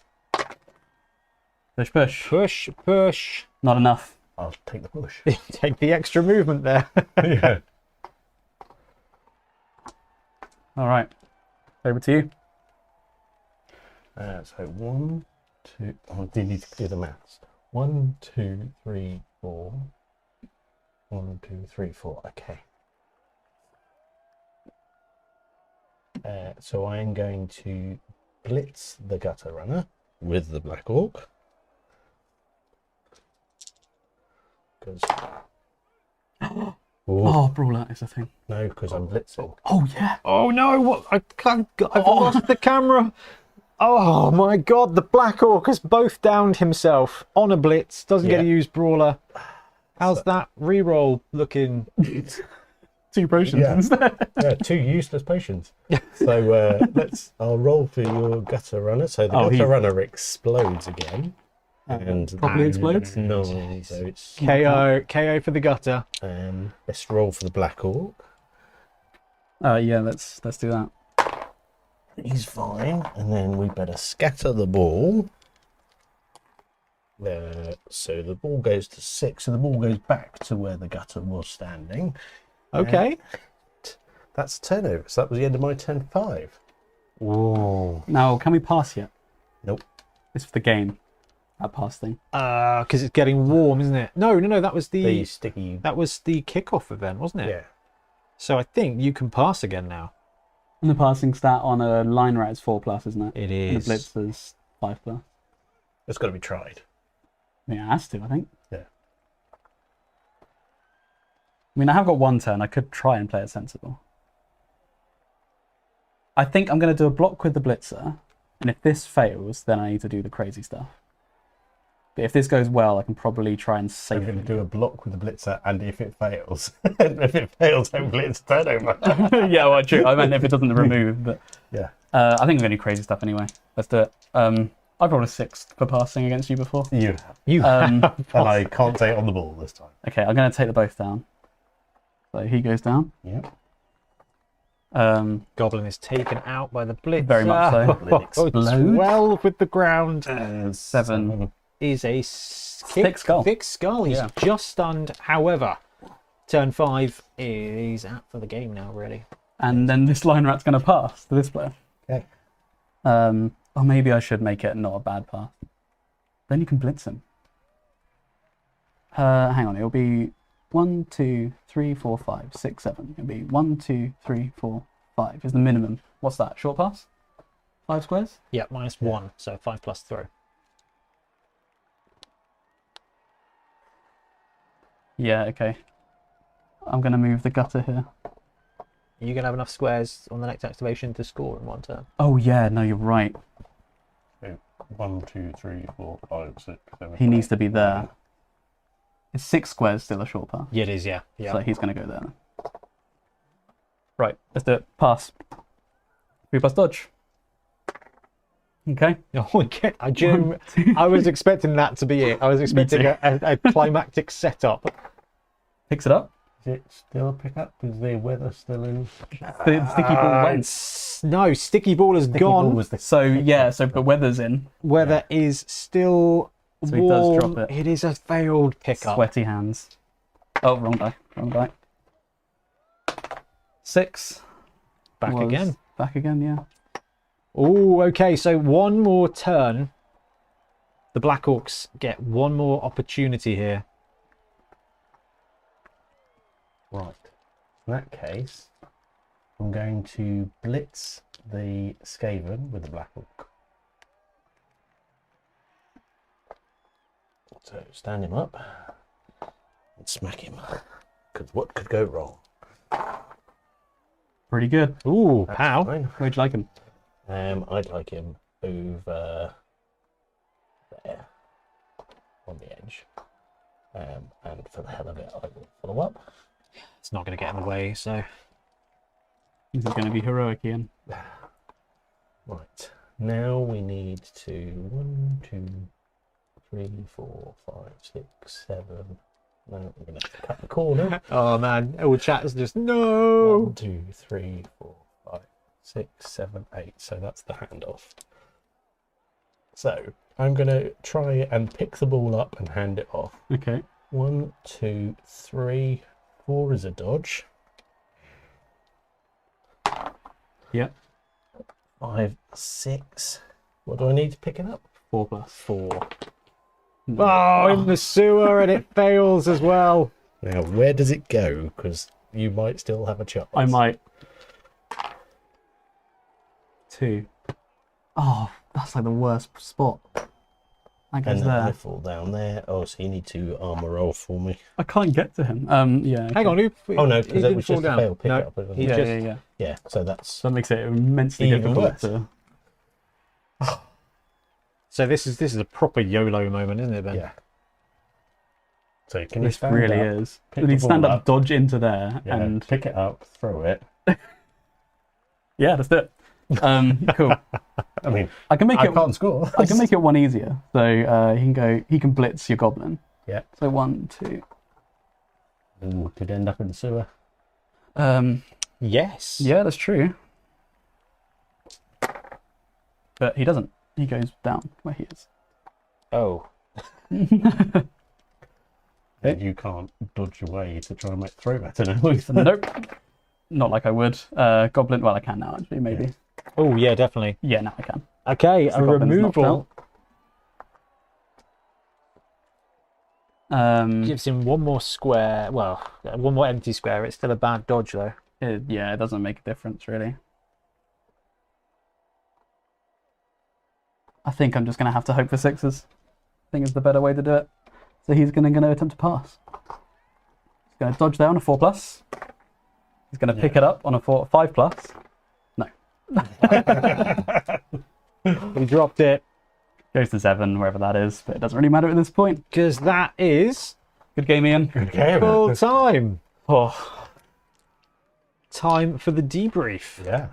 Push, push. Push, push. Not enough. I'll take the push. Take the extra movement there. Yeah. All right. Over to you. So 1, 2. Oh, I do need to do the maths. 1, 2, 3, 4. 1, 2, 3, 4. Okay. So I am going to blitz the gutter runner with the black orc. Because Oh, brawler is a thing. no, because I'm blitzing. Oh yeah. Oh no! What? I've lost the camera. Oh my god! The Black Orc has both downed himself on a blitz. Doesn't get to use brawler. How's that reroll looking? 2 potions Yeah. instead. Yeah, 2 useless potions. So I'll roll for your gutter runner. So the gutter runner explodes again. And Properly explodes? No, so it's KO for the gutter. let's roll for the black orc. Yeah, let's do that. He's fine, and then we better scatter the ball. So the ball goes to 6, so the ball goes back to where the gutter was standing. Okay. That's turnover. So that was the end of my turn 5. Whoa. Now, can we pass yet? Nope. It's for the game. That pass thing. Because it's getting warm, isn't it? No. That was The sticky. that was the kickoff event, wasn't it? Yeah. So I think you can pass again now. And the passing stat on a line rat is 4+, isn't it? It And is. the blitz is 5+. It's got to be tried. I mean, it has to, I think. Yeah. I mean, I have got 1 turn. I could try and play it sensible. I think I'm going to do a block with the blitzer. And if this fails, then I need to do the crazy stuff. But if this goes well, I can probably try and I'm save going to it. do a block with the blitzer, and if it fails, hopefully it's turnover. Yeah, well, true. I meant if it doesn't remove, but Yeah. I think I'm going to do crazy stuff anyway. Let's do it. I've rolled a 6 for passing against you before. You Um, and I can't say it on the ball this time. okay, I'm going to take the both down. So he goes down. Yep. Goblin is taken out by the blitz. Very much so. Goblin explodes. 12 with the ground. 7. Is a Thick skull. Thick skull. He's Yeah. just stunned. However, turn 5 is out for the game now, really. And then this line rat's going to pass to this player. Okay. Or maybe I should make it not a bad pass. Then you can blitz him. Hang on, it'll be 1, 2, 3, 4, 5, 6, 7. It'll be 1, 2, 3, 4, 5 is the minimum. What's that? Short pass? 5 squares? Yeah, -1, so 5 plus throw. Yeah, okay. I'm going to move the gutter here. Are you going to have enough squares on the next activation to score in 1 turn? Oh, yeah, no, you're right. 1, 2, 3, 4, 5, 6, 7. He needs to be there. Is 6 squares still a short pass? Yeah, it is, yeah. So he's going to go there. Right, let's do it. Pass. 3 plus dodge. Okay. Oh, I was expecting that to be it. I was expecting a climactic setup. Picks it up. Is it still a pickup? Is the weather still in? The sticky ball went. No, sticky ball is gone. So, yeah, but weather's in. Weather is still So he does warm. drop it. It is a failed pickup. Sweaty hands. Oh, wrong die. Wrong die. 6. Back was again. Back again, yeah. Oh, okay. So 1 more turn. The Black Orcs get 1 more opportunity here. Right. In that case, I'm going to blitz the Skaven with the black orc. So stand him up and smack him. Because what could go wrong? Pretty good. Ooh, That's pow. fine. Where'd you like him? I'd like him over there on the edge. And for the hell of it, I will follow up. It's not going to get in the way, so... This is going to be heroic, Ian. Right. Now we need to 1, 2, 3, 4, 5, 6, 7. No, we're going to have to cut the corner. Oh, man. All chat is just, no! 1, 2, 3, 4, 5, 6, 7, 8. So that's the handoff. So I'm going to try and pick the ball up and hand it off. Okay. 1, 2, 3, 4 is a dodge. Yep. 5, 6. What do I need to pick it up? 4+. 4. Oh, in the sewer, and it fails as well. Now, where does it go? Because you might still have a chance. I might. 2. Oh, that's like the worst spot. That goes And there. I fall down there. Oh, so you need to armor roll for me. I can't get to him. Yeah. Hang on, Oh no, he because it didn't was fall just a down. failed No, pickup. wasn't he it? Yeah, just- yeah. Yeah, so that's That makes it immensely Even difficult worse. to. So this is a proper YOLO moment, isn't it, Ben? yeah. So can you This stand really up, is. pick You the need to stand ball up, dodge into there, Yeah, and pick it up, throw it. yeah, let's do it. Cool. I mean, I can make I it. can't score. I can make it one easier. So he can go. He can blitz your goblin. Yeah. So 1, 2. Ooh, could end up in the sewer. Yes. Yeah, that's true. But he doesn't. He goes down where he is. Oh. And you can't dodge away to try and make throw better now. Nope. Not like I would. Goblin. Well, I can now actually. Maybe. Oh, yeah, definitely. Yeah, now I can. Okay, So a Goblin's knocked removal out. gives him one more square. Well, one more empty square. It's still a bad dodge, though. Yeah, it doesn't make a difference really. I think I'm just going to have to hope for 6s. I think it's the better way to do it. So he's going to attempt to pass. He's going to dodge there on a 4+. He's going to pick it up on a 5+. No. He dropped it. Goes to 7, wherever that is, but it doesn't really matter at this point. Because that is Good game, Ian. Okay. full time. Oh, Time for the debrief. Yeah.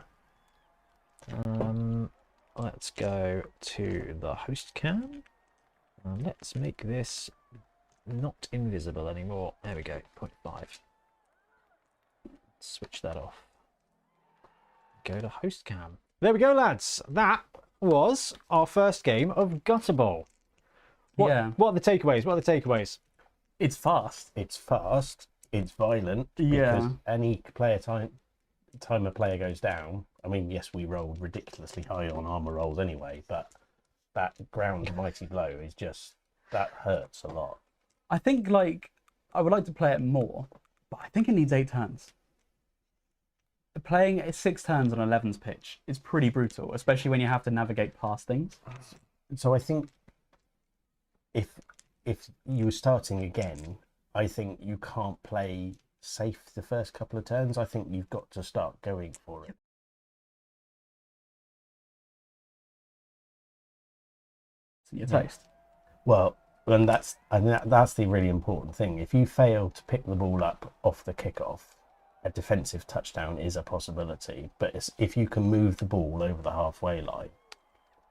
Let's go to the host cam. Let's make this not invisible anymore. There we go, 0.5. Switch that off. Go to host cam. There we go, lads. That was our first game of Gutterball. yeah. What are the takeaways? What are the takeaways? It's fast. It's fast. It's violent. Yeah. Because any player time a player goes down. I mean, yes, we rolled ridiculously high on armor rolls anyway, but that ground mighty blow is just that hurts a lot. I think like I would like to play it more, but I think it needs 8 turns. Playing 6 turns on 11's pitch is pretty brutal, especially when you have to navigate past things. So I think if you were starting again, I think you can't play safe the first couple of turns. I think you've got to start going for it. It's in your taste. Well, and that's the really important thing. If you fail to pick the ball up off the kickoff, a defensive touchdown is a possibility. But if you can move the ball over the halfway line,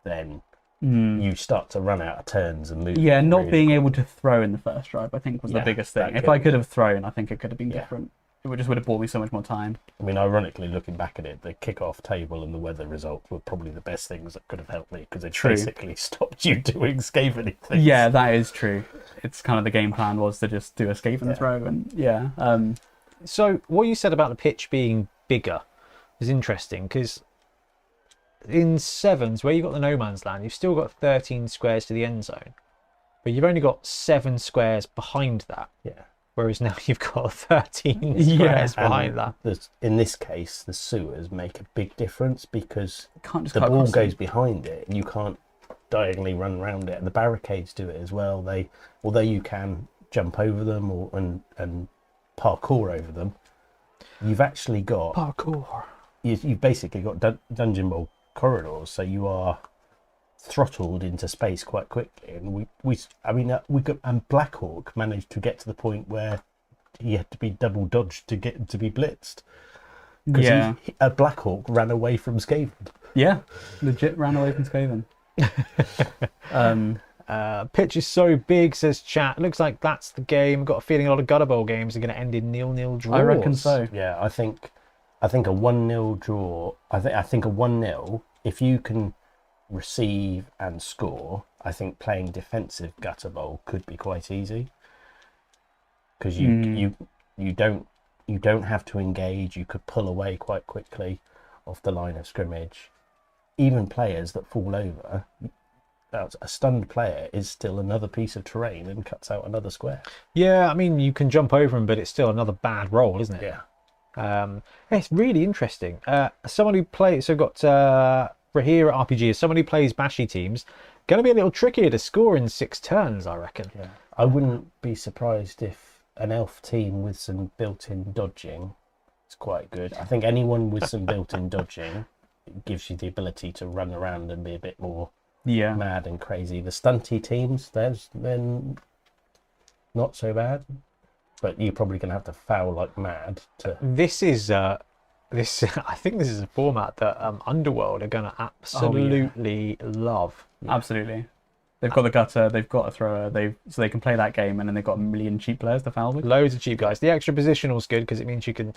then you start to run out of turns and move. Yeah, not really being quick. able to throw in the first drive, I think, was the Yeah, biggest that thing. If could- I could have thrown, I think it could have been Yeah. different. It would have bought me so much more time. I mean, ironically, looking back at it, the kickoff table and the weather results were probably the best things that could have helped me because it True. basically stopped you doing Skaven things. Yeah, that is true. It's kind of the game plan was to just do a Skaven throw, and yeah. So what you said about the pitch being bigger is interesting because in 7s, where you've got the no man's land, you've still got 13 squares to the end zone, but you've only got 7 squares behind that. Yeah. Whereas now you've got 13 Yeah. squares behind that. In this case, the sewers make a big difference because Can't just the cut ball across goes them. behind it and you can't diagonally run around it. And the barricades do it as well. Although you can jump over them and parkour over them, you've actually got Parkour. you've basically got dungeon ball corridors, so you are throttled into space quite quickly. And and Blackhawk managed to get to the point where he had to be double dodged to get to be blitzed. Yeah. A Blackhawk ran away from Skaven. Yeah, legit ran away from Skaven. Pitch is so big, says chat. Looks like that's the game. Got a feeling a lot of Gutterball games are going to end in 0-0 draws. I reckon so. Yeah, I think a 1-0 draw. I think a 1-0. If you can receive and score, I think playing defensive Gutterball could be quite easy because you don't have to engage. You could pull away quite quickly. off the line of scrimmage, even players that fall over, a stunned player is still another piece of terrain and cuts out another square. Yeah, I mean, you can jump over them, but it's still another bad roll, isn't it? Yeah. It's really interesting. Someone who plays, so we've got Rahira RPG, as someone who plays bashy teams, going to be a little trickier to score in 6 turns, I reckon. Yeah. I wouldn't be surprised if an elf team with some built-in dodging is quite good. I think anyone with some built-in dodging gives you the ability to run around and be a bit more mad and crazy. The stunty teams, they're not so bad, but you're probably going to have to foul like mad to... This is I think this is a format that Underworld are going to absolutely love. Absolutely. They've got the gutter, they've got a thrower, so they can play that game, and then they've got a million cheap players to foul with. Loads of cheap guys. The extra positional is good because it means you can...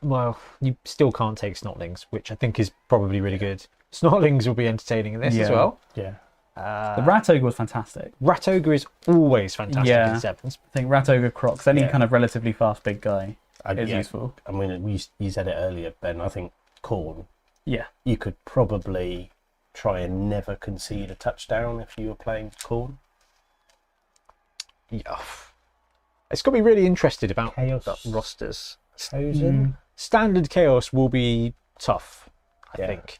well, you still can't take Snotlings, which I think is probably really good. Snotlings will be entertaining in this as well. Yeah. The Rat Ogre was fantastic. Rat Ogre is always fantastic in 7s. I think Rat Ogre Crocs, any kind of relatively fast big guy is useful. I mean, you said it earlier, Ben. I think Khorne. Yeah. You could probably try and never concede a touchdown if you were playing Khorne. Yeah. It's got to be really interested about Chaos rosters. Chosen. Standard Chaos will be tough, I think.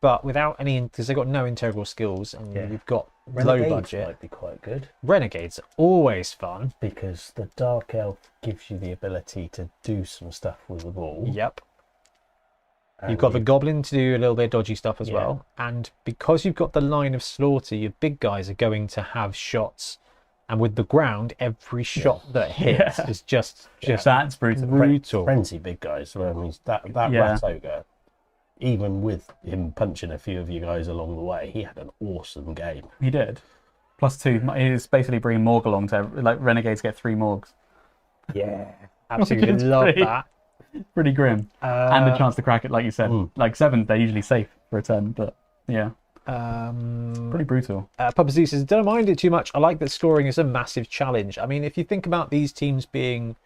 But without any, because they've got no integral skills and you've got Renegades low budget. might be quite good. Renegades are always fun. Because the Dark Elf gives you the ability to do some stuff with the ball. Yep. And You've got the Goblin to do a little bit of dodgy stuff as well. And because you've got the line of slaughter, your big guys are going to have shots. And with the ground, every shot that hits is just that's brutal. Frenzy big guys. So I mean, that Rat Ogre, even with him punching a few of you guys along the way, he had an awesome game. He did. +2. He's basically bringing Morg along to, like, Renegades get 3 Morgs. Yeah. Absolutely love that. Pretty grim. And a chance to crack it, like you said. Like 7, they're usually safe for a turn, but yeah. Pretty brutal. Papa Zeus says, don't mind it too much. I like that scoring is a massive challenge. I mean, if you think about these teams being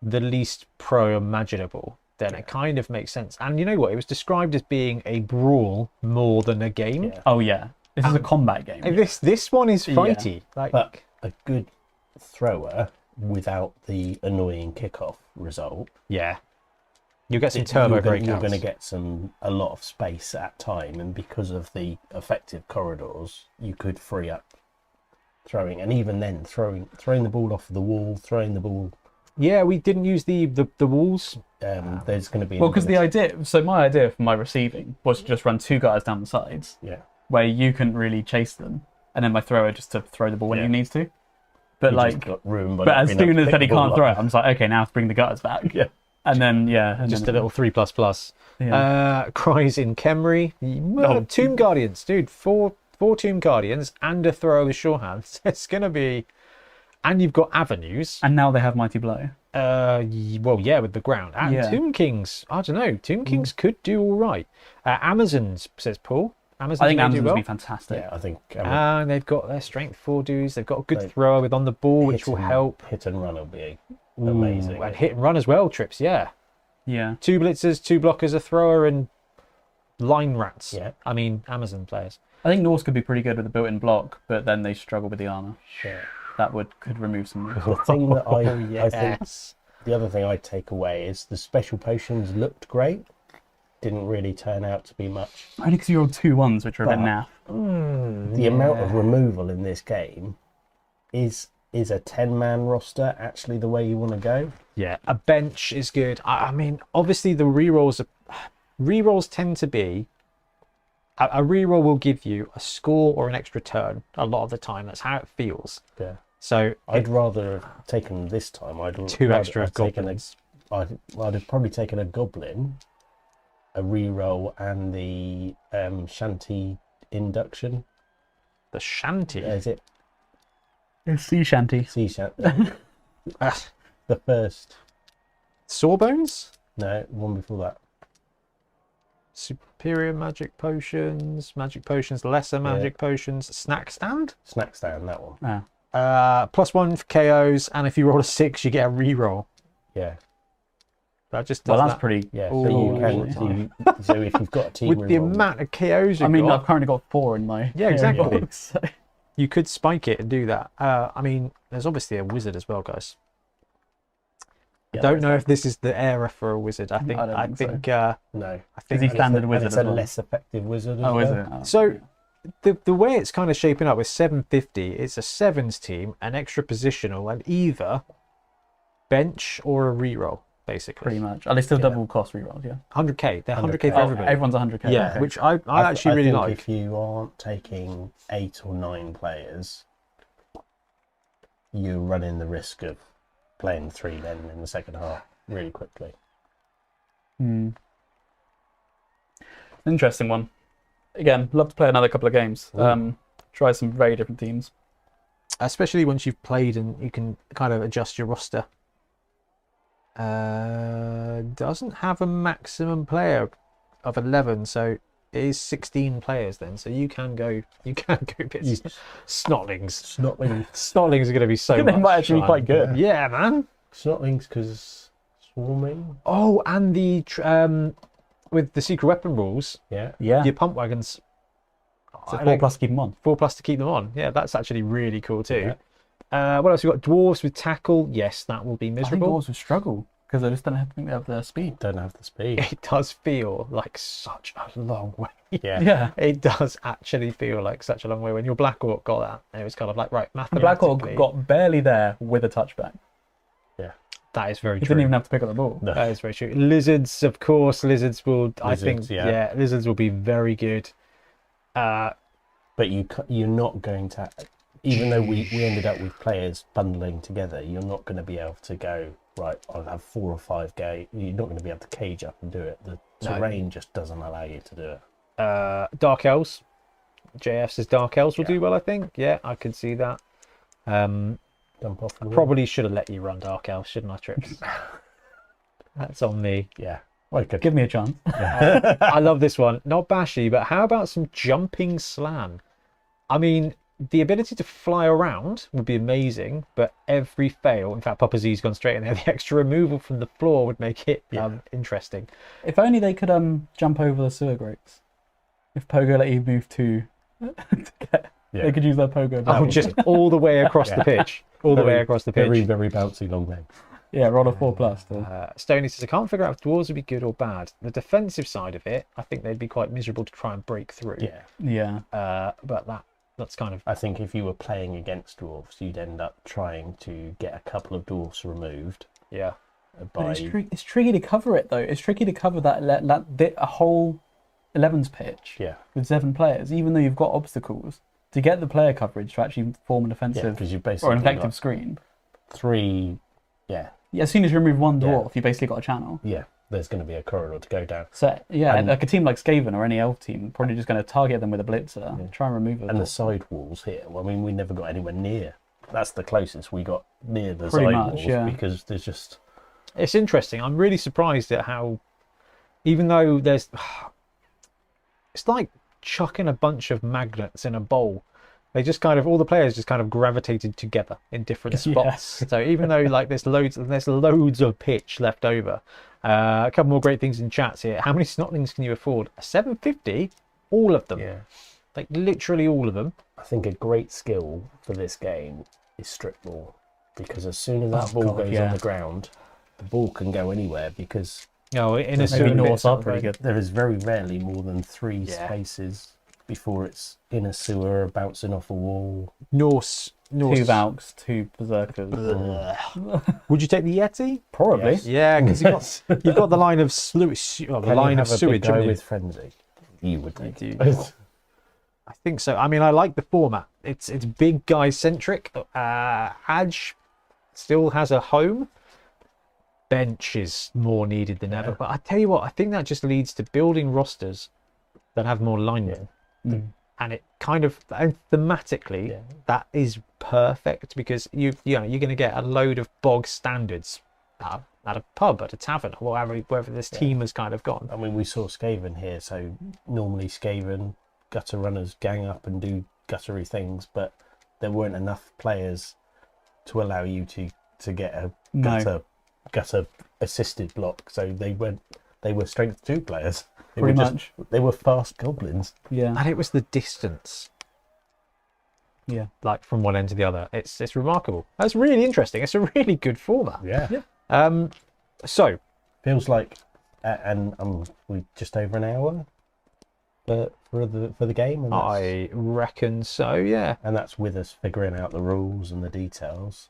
the least pro imaginable, then it kind of makes sense. And you know what? It was described as being a brawl more than a game. Yeah. Oh yeah, this is a combat game. This one is fighty. But a good thrower without the annoying kickoff result. Yeah. You get some turbo breakouts. You're going to get a lot of space at time, and because of the effective corridors, you could free up throwing, and even then, throwing the ball off the wall, throwing the ball. Yeah, we didn't use the walls. There's going to be because the idea. So my idea for my receiving was to just run 2 guys down the sides. Yeah. Where you couldn't really chase them, and then my thrower just to throw the ball when he needs to. But but as soon as he can't throw it, I'm just like, okay, now to bring the gutters back. Yeah. And then just a little 3++. Cries in Khemri. Tomb Guardians, dude. 4 Tomb Guardians and a thrower with sure hands. It's gonna be, and you've got avenues. And now they have Mighty Blow. Well, yeah, with the ground. And Tomb Kings. I don't know. Tomb Kings could do all right. Amazons, says Paul. I think Amazons would be fantastic. Yeah, I think. And they've got their strength 4 dudes. They've got a good thrower with on the ball, which will help. Hit and run will be amazing. And hit and run as well, Trips, yeah. 2 blitzers, 2 blockers, a thrower, and line rats. Yeah. I mean, Amazon players. I think Norse could be pretty good with a built-in block, but then they struggle with the armor. Sure. That could remove some. The thing that I think, the other thing I'd take away is the special potions looked great. Didn't really turn out to be much. Only because you rolled 2 1s, which are a bit naff. The amount of removal in this game is a 10-man roster actually the way you want to go? Yeah, a bench is good. I mean, obviously the rerolls tend to be a reroll will give you a score or an extra turn a lot of the time. That's how it feels. Yeah. So I'd rather have taken this time. I'd 2 extra goblins. I'd have probably taken a goblin, a reroll, and the shanty induction. The shanty. Is it? Sea shanty. Sea shanty. The first. Sawbones? No, one before that. Superior magic potions, lesser magic potions, snack stand? Snack stand, that one. +1 for KOs, and if you roll a 6, you get a reroll. Yeah. That just Well, does that's that. pretty. Yeah, Ooh, so you actually. can. So if you've got a team With the involved- amount of KOs you've I mean, got, I've currently got 4 in my. Yeah, exactly. box, so- you could spike it and do that. I mean, there's obviously a wizard as well, guys. Yeah, I don't there is know that. if this is the era for a wizard. I think. I don't think so. no, I Is think he And standard it's wizard It's as a well? less effective wizard. As Oh, is well. it? Oh, So- yeah. the way it's kind of shaping up with 750, it's a sevens team, an extra positional, and either bench or a reroll, basically. Pretty much. Are they still double cost rerolls? Yeah. 100k. They're 100k for 100K. everybody. Everyone's 100k. Yeah, Okay. which I actually really think like. If you aren't taking 8 or 9 players, you're running the risk of playing 3 men in the second half really quickly. Interesting one. Again, love to play another couple of games. Ooh. Try some very different teams. Especially once you've played and you can kind of adjust your roster. Doesn't have a maximum player of 11, so it is 16 players then. So you can go bits. Snotlings. Snotlings are going to be so They much might actually be fun. quite good. Yeah, man. Snotlings because swarming. Oh, and the with the secret weapon rules, Yeah. Yeah. your pump wagons. So I 4 don't- plus to keep them on. 4+ to keep them on. Yeah, that's actually really cool too. What else we got? Dwarves with tackle. Yes, that will be I think miserable. dwarves would struggle because they just don't have the speed. Don't have the speed. It does feel like such a long way. Yeah. Yeah. It does actually feel like such a long way when your Black Orc got that. And it was kind of like, right, The Black mathematically, Orc got barely there with a touchback. that is very He true. didn't even have to pick up the ball. No. That is very true. Lizards, of course, lizards will, I think, Lizards, yeah. lizards will be very good. But you're not going to, even though we ended up with players bundling together, you're not going to be able to go, right, I'll have 4 or 5 gay. You're not going to be able to cage up and do it. The No. terrain just doesn't allow you to do it. Dark Elves. JF says Dark Elves will Yeah. do well, I think. Yeah, I could see that. Dump off. the wall. Probably should have let you run Dark Elves, shouldn't I, Trips? That's on me. Yeah. Well, you could. Give me a chance. I love this one. Not bashy, but how about some jumping slan? I mean, the ability to fly around would be amazing, but every fail, in fact, Papa Z's gone straight in there, the extra removal from the floor would make it interesting. If only they could jump over the sewer grates. If Pogo let you move to get, they could use their Pogo. Oh, backwards. just all the way across the pitch. All the way across the pitch. Very, very bouncy long legs. Yeah, roll a 4+. Still. Stoney says, I can't figure out if dwarves would be good or bad. The defensive side of it, I think they'd be quite miserable to try and break through. Yeah. Yeah. But that's kind of... I think if you were playing against dwarves, you'd end up trying to get a couple of dwarves removed Yeah. by. It's tricky to cover it though. It's tricky to cover a whole 11's pitch Yeah. with 7 players, even though you've got obstacles to get the player coverage to actually form an Yeah, offensive because you basically or an effective got screen. 3. Yeah. Yeah, as soon as you remove one Yeah. dwarf, you basically got a channel. Yeah. There's going to be a corridor to go down. So yeah, And- like a team like Skaven or any elf team, probably just going to target them with a blitzer, and try and remove it. And the side walls here, well, I mean, we never got anywhere near. That's the closest we got near the Pretty side much, walls yeah. because there's just. It's interesting. I'm really surprised at how, even though there's... It's like chucking a bunch of magnets in a bowl. They just kind of, all the players just kind of gravitated together in different spots. So even though like there's loads of pitch left over. A couple more great things in chats here. How many snotlings can you afford? 750? All of them. Yeah. Like literally all of them. I think a great skill for this game is strip ball because as soon as that Oh, ball God, goes yeah. on the ground, the ball can go anywhere because No, in a Maybe sewer Norse bit, are pretty good. there is very rarely more than 3 Yeah. spaces before it's in a sewer, bouncing off a wall. Norse. 2 Valks, 2 Berserkers. Would you take the Yeti? Probably. Yes. Yeah, because you've got the line of sewage. Can The line you of have a big sewage. go haven't you? with frenzy? You would take do. it. I think so. I mean, I like the format. It's big guy centric. Adge still has a home. Bench is more needed than ever. But I tell you what, I think that just leads to building rosters that have more linemen. And it kind of, and thematically, that is perfect because you're going to get a load of bog standards at a pub, at a tavern, or wherever this team has kind of gone. I mean, we saw Skaven here, so normally Skaven gutter runners gang up and do guttery things, but there weren't enough players to allow you to get a No. gutter gutter assisted block, so they were strength 2 players. Pretty much. They were fast goblins. Yeah. And it was the distance, Yeah. like from one end to the other. It's remarkable. That's really interesting. It's a really good format. Yeah. So Feels like, and we just over an hour, but for the game, and I reckon so. Yeah. that's with us figuring out the rules and the details.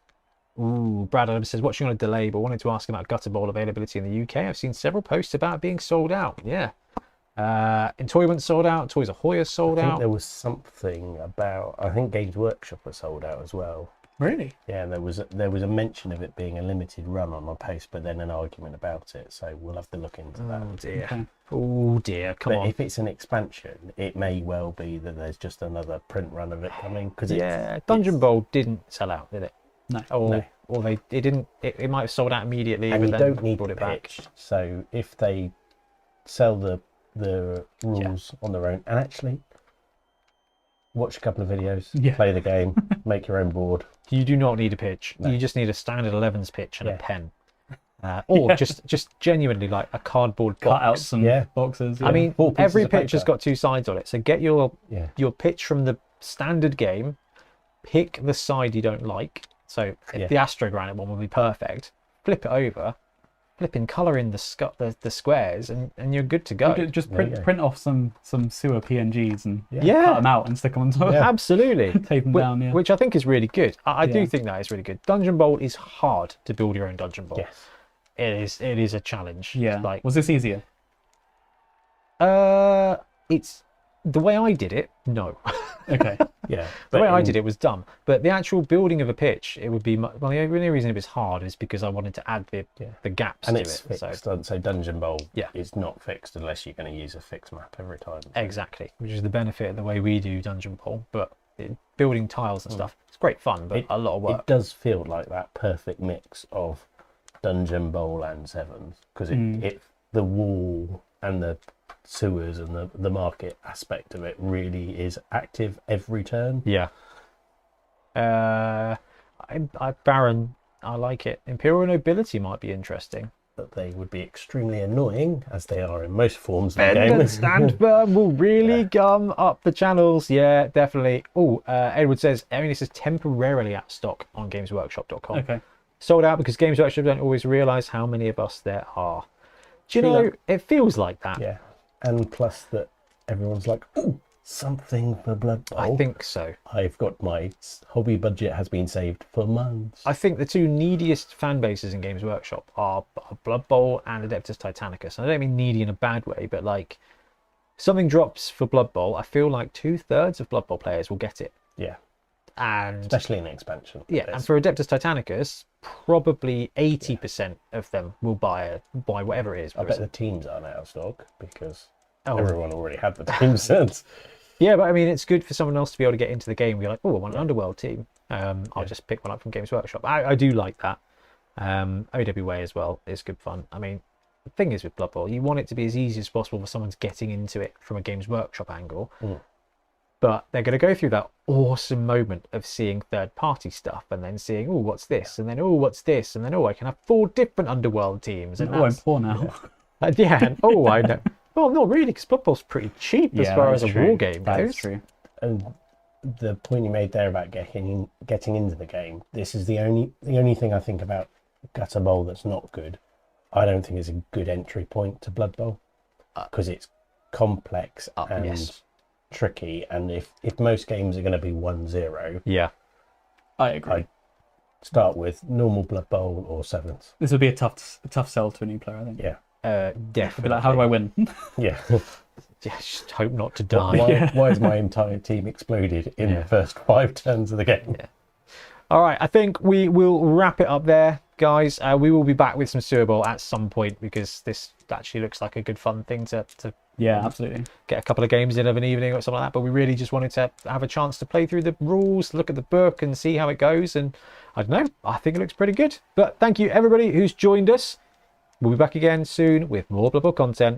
Ooh, Brad Adams says, watching on a delay, but wanted to ask about gutterball availability in the UK. I've seen several posts about it being sold out. Yeah. Entoyment sold out. Toys Ahoy is sold I think out. there was something about. I think Games Workshop were sold out as well. Really? Yeah, and there was a mention of it being a limited run on my post, but then an argument about it. So we'll have to look into that. Oh dear. Okay. Oh dear. Come But on. if it's an expansion, it may well be that there's just another print run of it coming. Because Yeah. Dungeon Bowl didn't sell out, did it? No. Or it didn't. It might have sold out immediately, and but you then don't need brought to it back. pitch. So if they sell the rules on their own, and actually watch a couple of videos, Yeah. play the game, make your own board. You do not need a pitch. No. You just need a standard 11s pitch and a Yeah. pen, or just genuinely like a cardboard Cut out box. some boxes. I mean, 4 pieces every of pitch has paper. got 2 sides on it. So get your pitch from the standard game. Pick the side you don't like. So Yeah. the astrogranite one will be perfect. Flip it over. Flip in colour in the squares, and you're good to go. just There you go. print off some sewer PNGs and Yeah. cut them out and stick them on top. Yeah. Absolutely. Tape them down. Yeah. Which I think is really good. I do Yeah. think that is really good. Dungeon Bowl is hard to build your own Dungeon Bowl. Yes. It is a challenge. Yeah. Like Was this easier? it's the way I did it. No, Okay. Yeah. the way I did it was dumb. But the actual building of a pitch, it would be well. The only reason it was hard is because I wanted to add the gaps And to it's it. fixed. So So Dungeon Bowl Yeah. is not fixed unless you're going to use a fixed map every time. exactly, which is the benefit of the way we do Dungeon Bowl. But building tiles and stuff, it's great fun, but a lot of work. It does feel like that perfect mix of Dungeon Bowl and Sevens, because it the wall and the sewers and the market aspect of it really is active every turn. Yeah. Baron, I like it. Imperial Nobility might be interesting. But they would be extremely annoying, as they are in most forms of the Bend game. and stand firm will really gum up the channels. Yeah, definitely. Oh, Edward says, this is temporarily out of stock on gamesworkshop.com. Okay. Sold out because Games Workshop don't always realise how many of us there are. Do you True know, that. it feels like that. Yeah, and plus that everyone's like, "Ooh, something for Blood Bowl." I think so. I've got my hobby budget has been saved for months. I think the 2 neediest fan bases in Games Workshop are Blood Bowl and Adeptus Titanicus. And I don't mean needy in a bad way, but like something drops for Blood Bowl, I feel like 2/3 of Blood Bowl players will get it. Yeah, And especially in expansion. yeah, and for Adeptus Titanicus, probably 80% of them will buy whatever it is. I bet the teams aren't out of stock because Oh. everyone already had the team sets. Yeah, but I mean, it's good for someone else to be able to get into the game and be like, oh, I want an Underworld team. I'll just pick one up from Games Workshop. I do like that. OWA as well is good fun. I mean, the thing is with Blood Bowl, you want it to be as easy as possible for someone getting into it from a Games Workshop angle. But they're going to go through that awesome moment of seeing third-party stuff and then seeing, oh, what's this? And then, oh, what's this? And then, oh, I can have 4 different Underworld teams. And Oh, I'm poor now. yeah, and, oh, I know. Well, not really, because Blood Bowl's pretty cheap as far as a war game goes. That's true. And the point you made there about getting into the game, this is the only thing I think about Gutter Bowl that's not good. I don't think it's a good entry point to Blood Bowl because it's complex and yes. tricky. And if most games are going to be 1-0, Yeah. I agree. I'd start with normal Blood Bowl or Sevens. This would be a tough sell to a new player, I think. Yeah, It'd Definitely. be like, how do I win? yeah. Yeah, just hope not to die. Why is my entire team exploded in Yeah. the first 5 turns of the game? Yeah. All right, I think we will wrap it up there, guys. We will be back with some Sewer Bowl at some point because this actually looks like a good fun thing to Yeah, absolutely. get a couple of games in of an evening or something like that. But we really just wanted to have a chance to play through the rules, look at the book and see how it goes. And I don't know, I think it looks pretty good. But thank you everybody who's joined us. We'll be back again soon with more Blood Bowl content.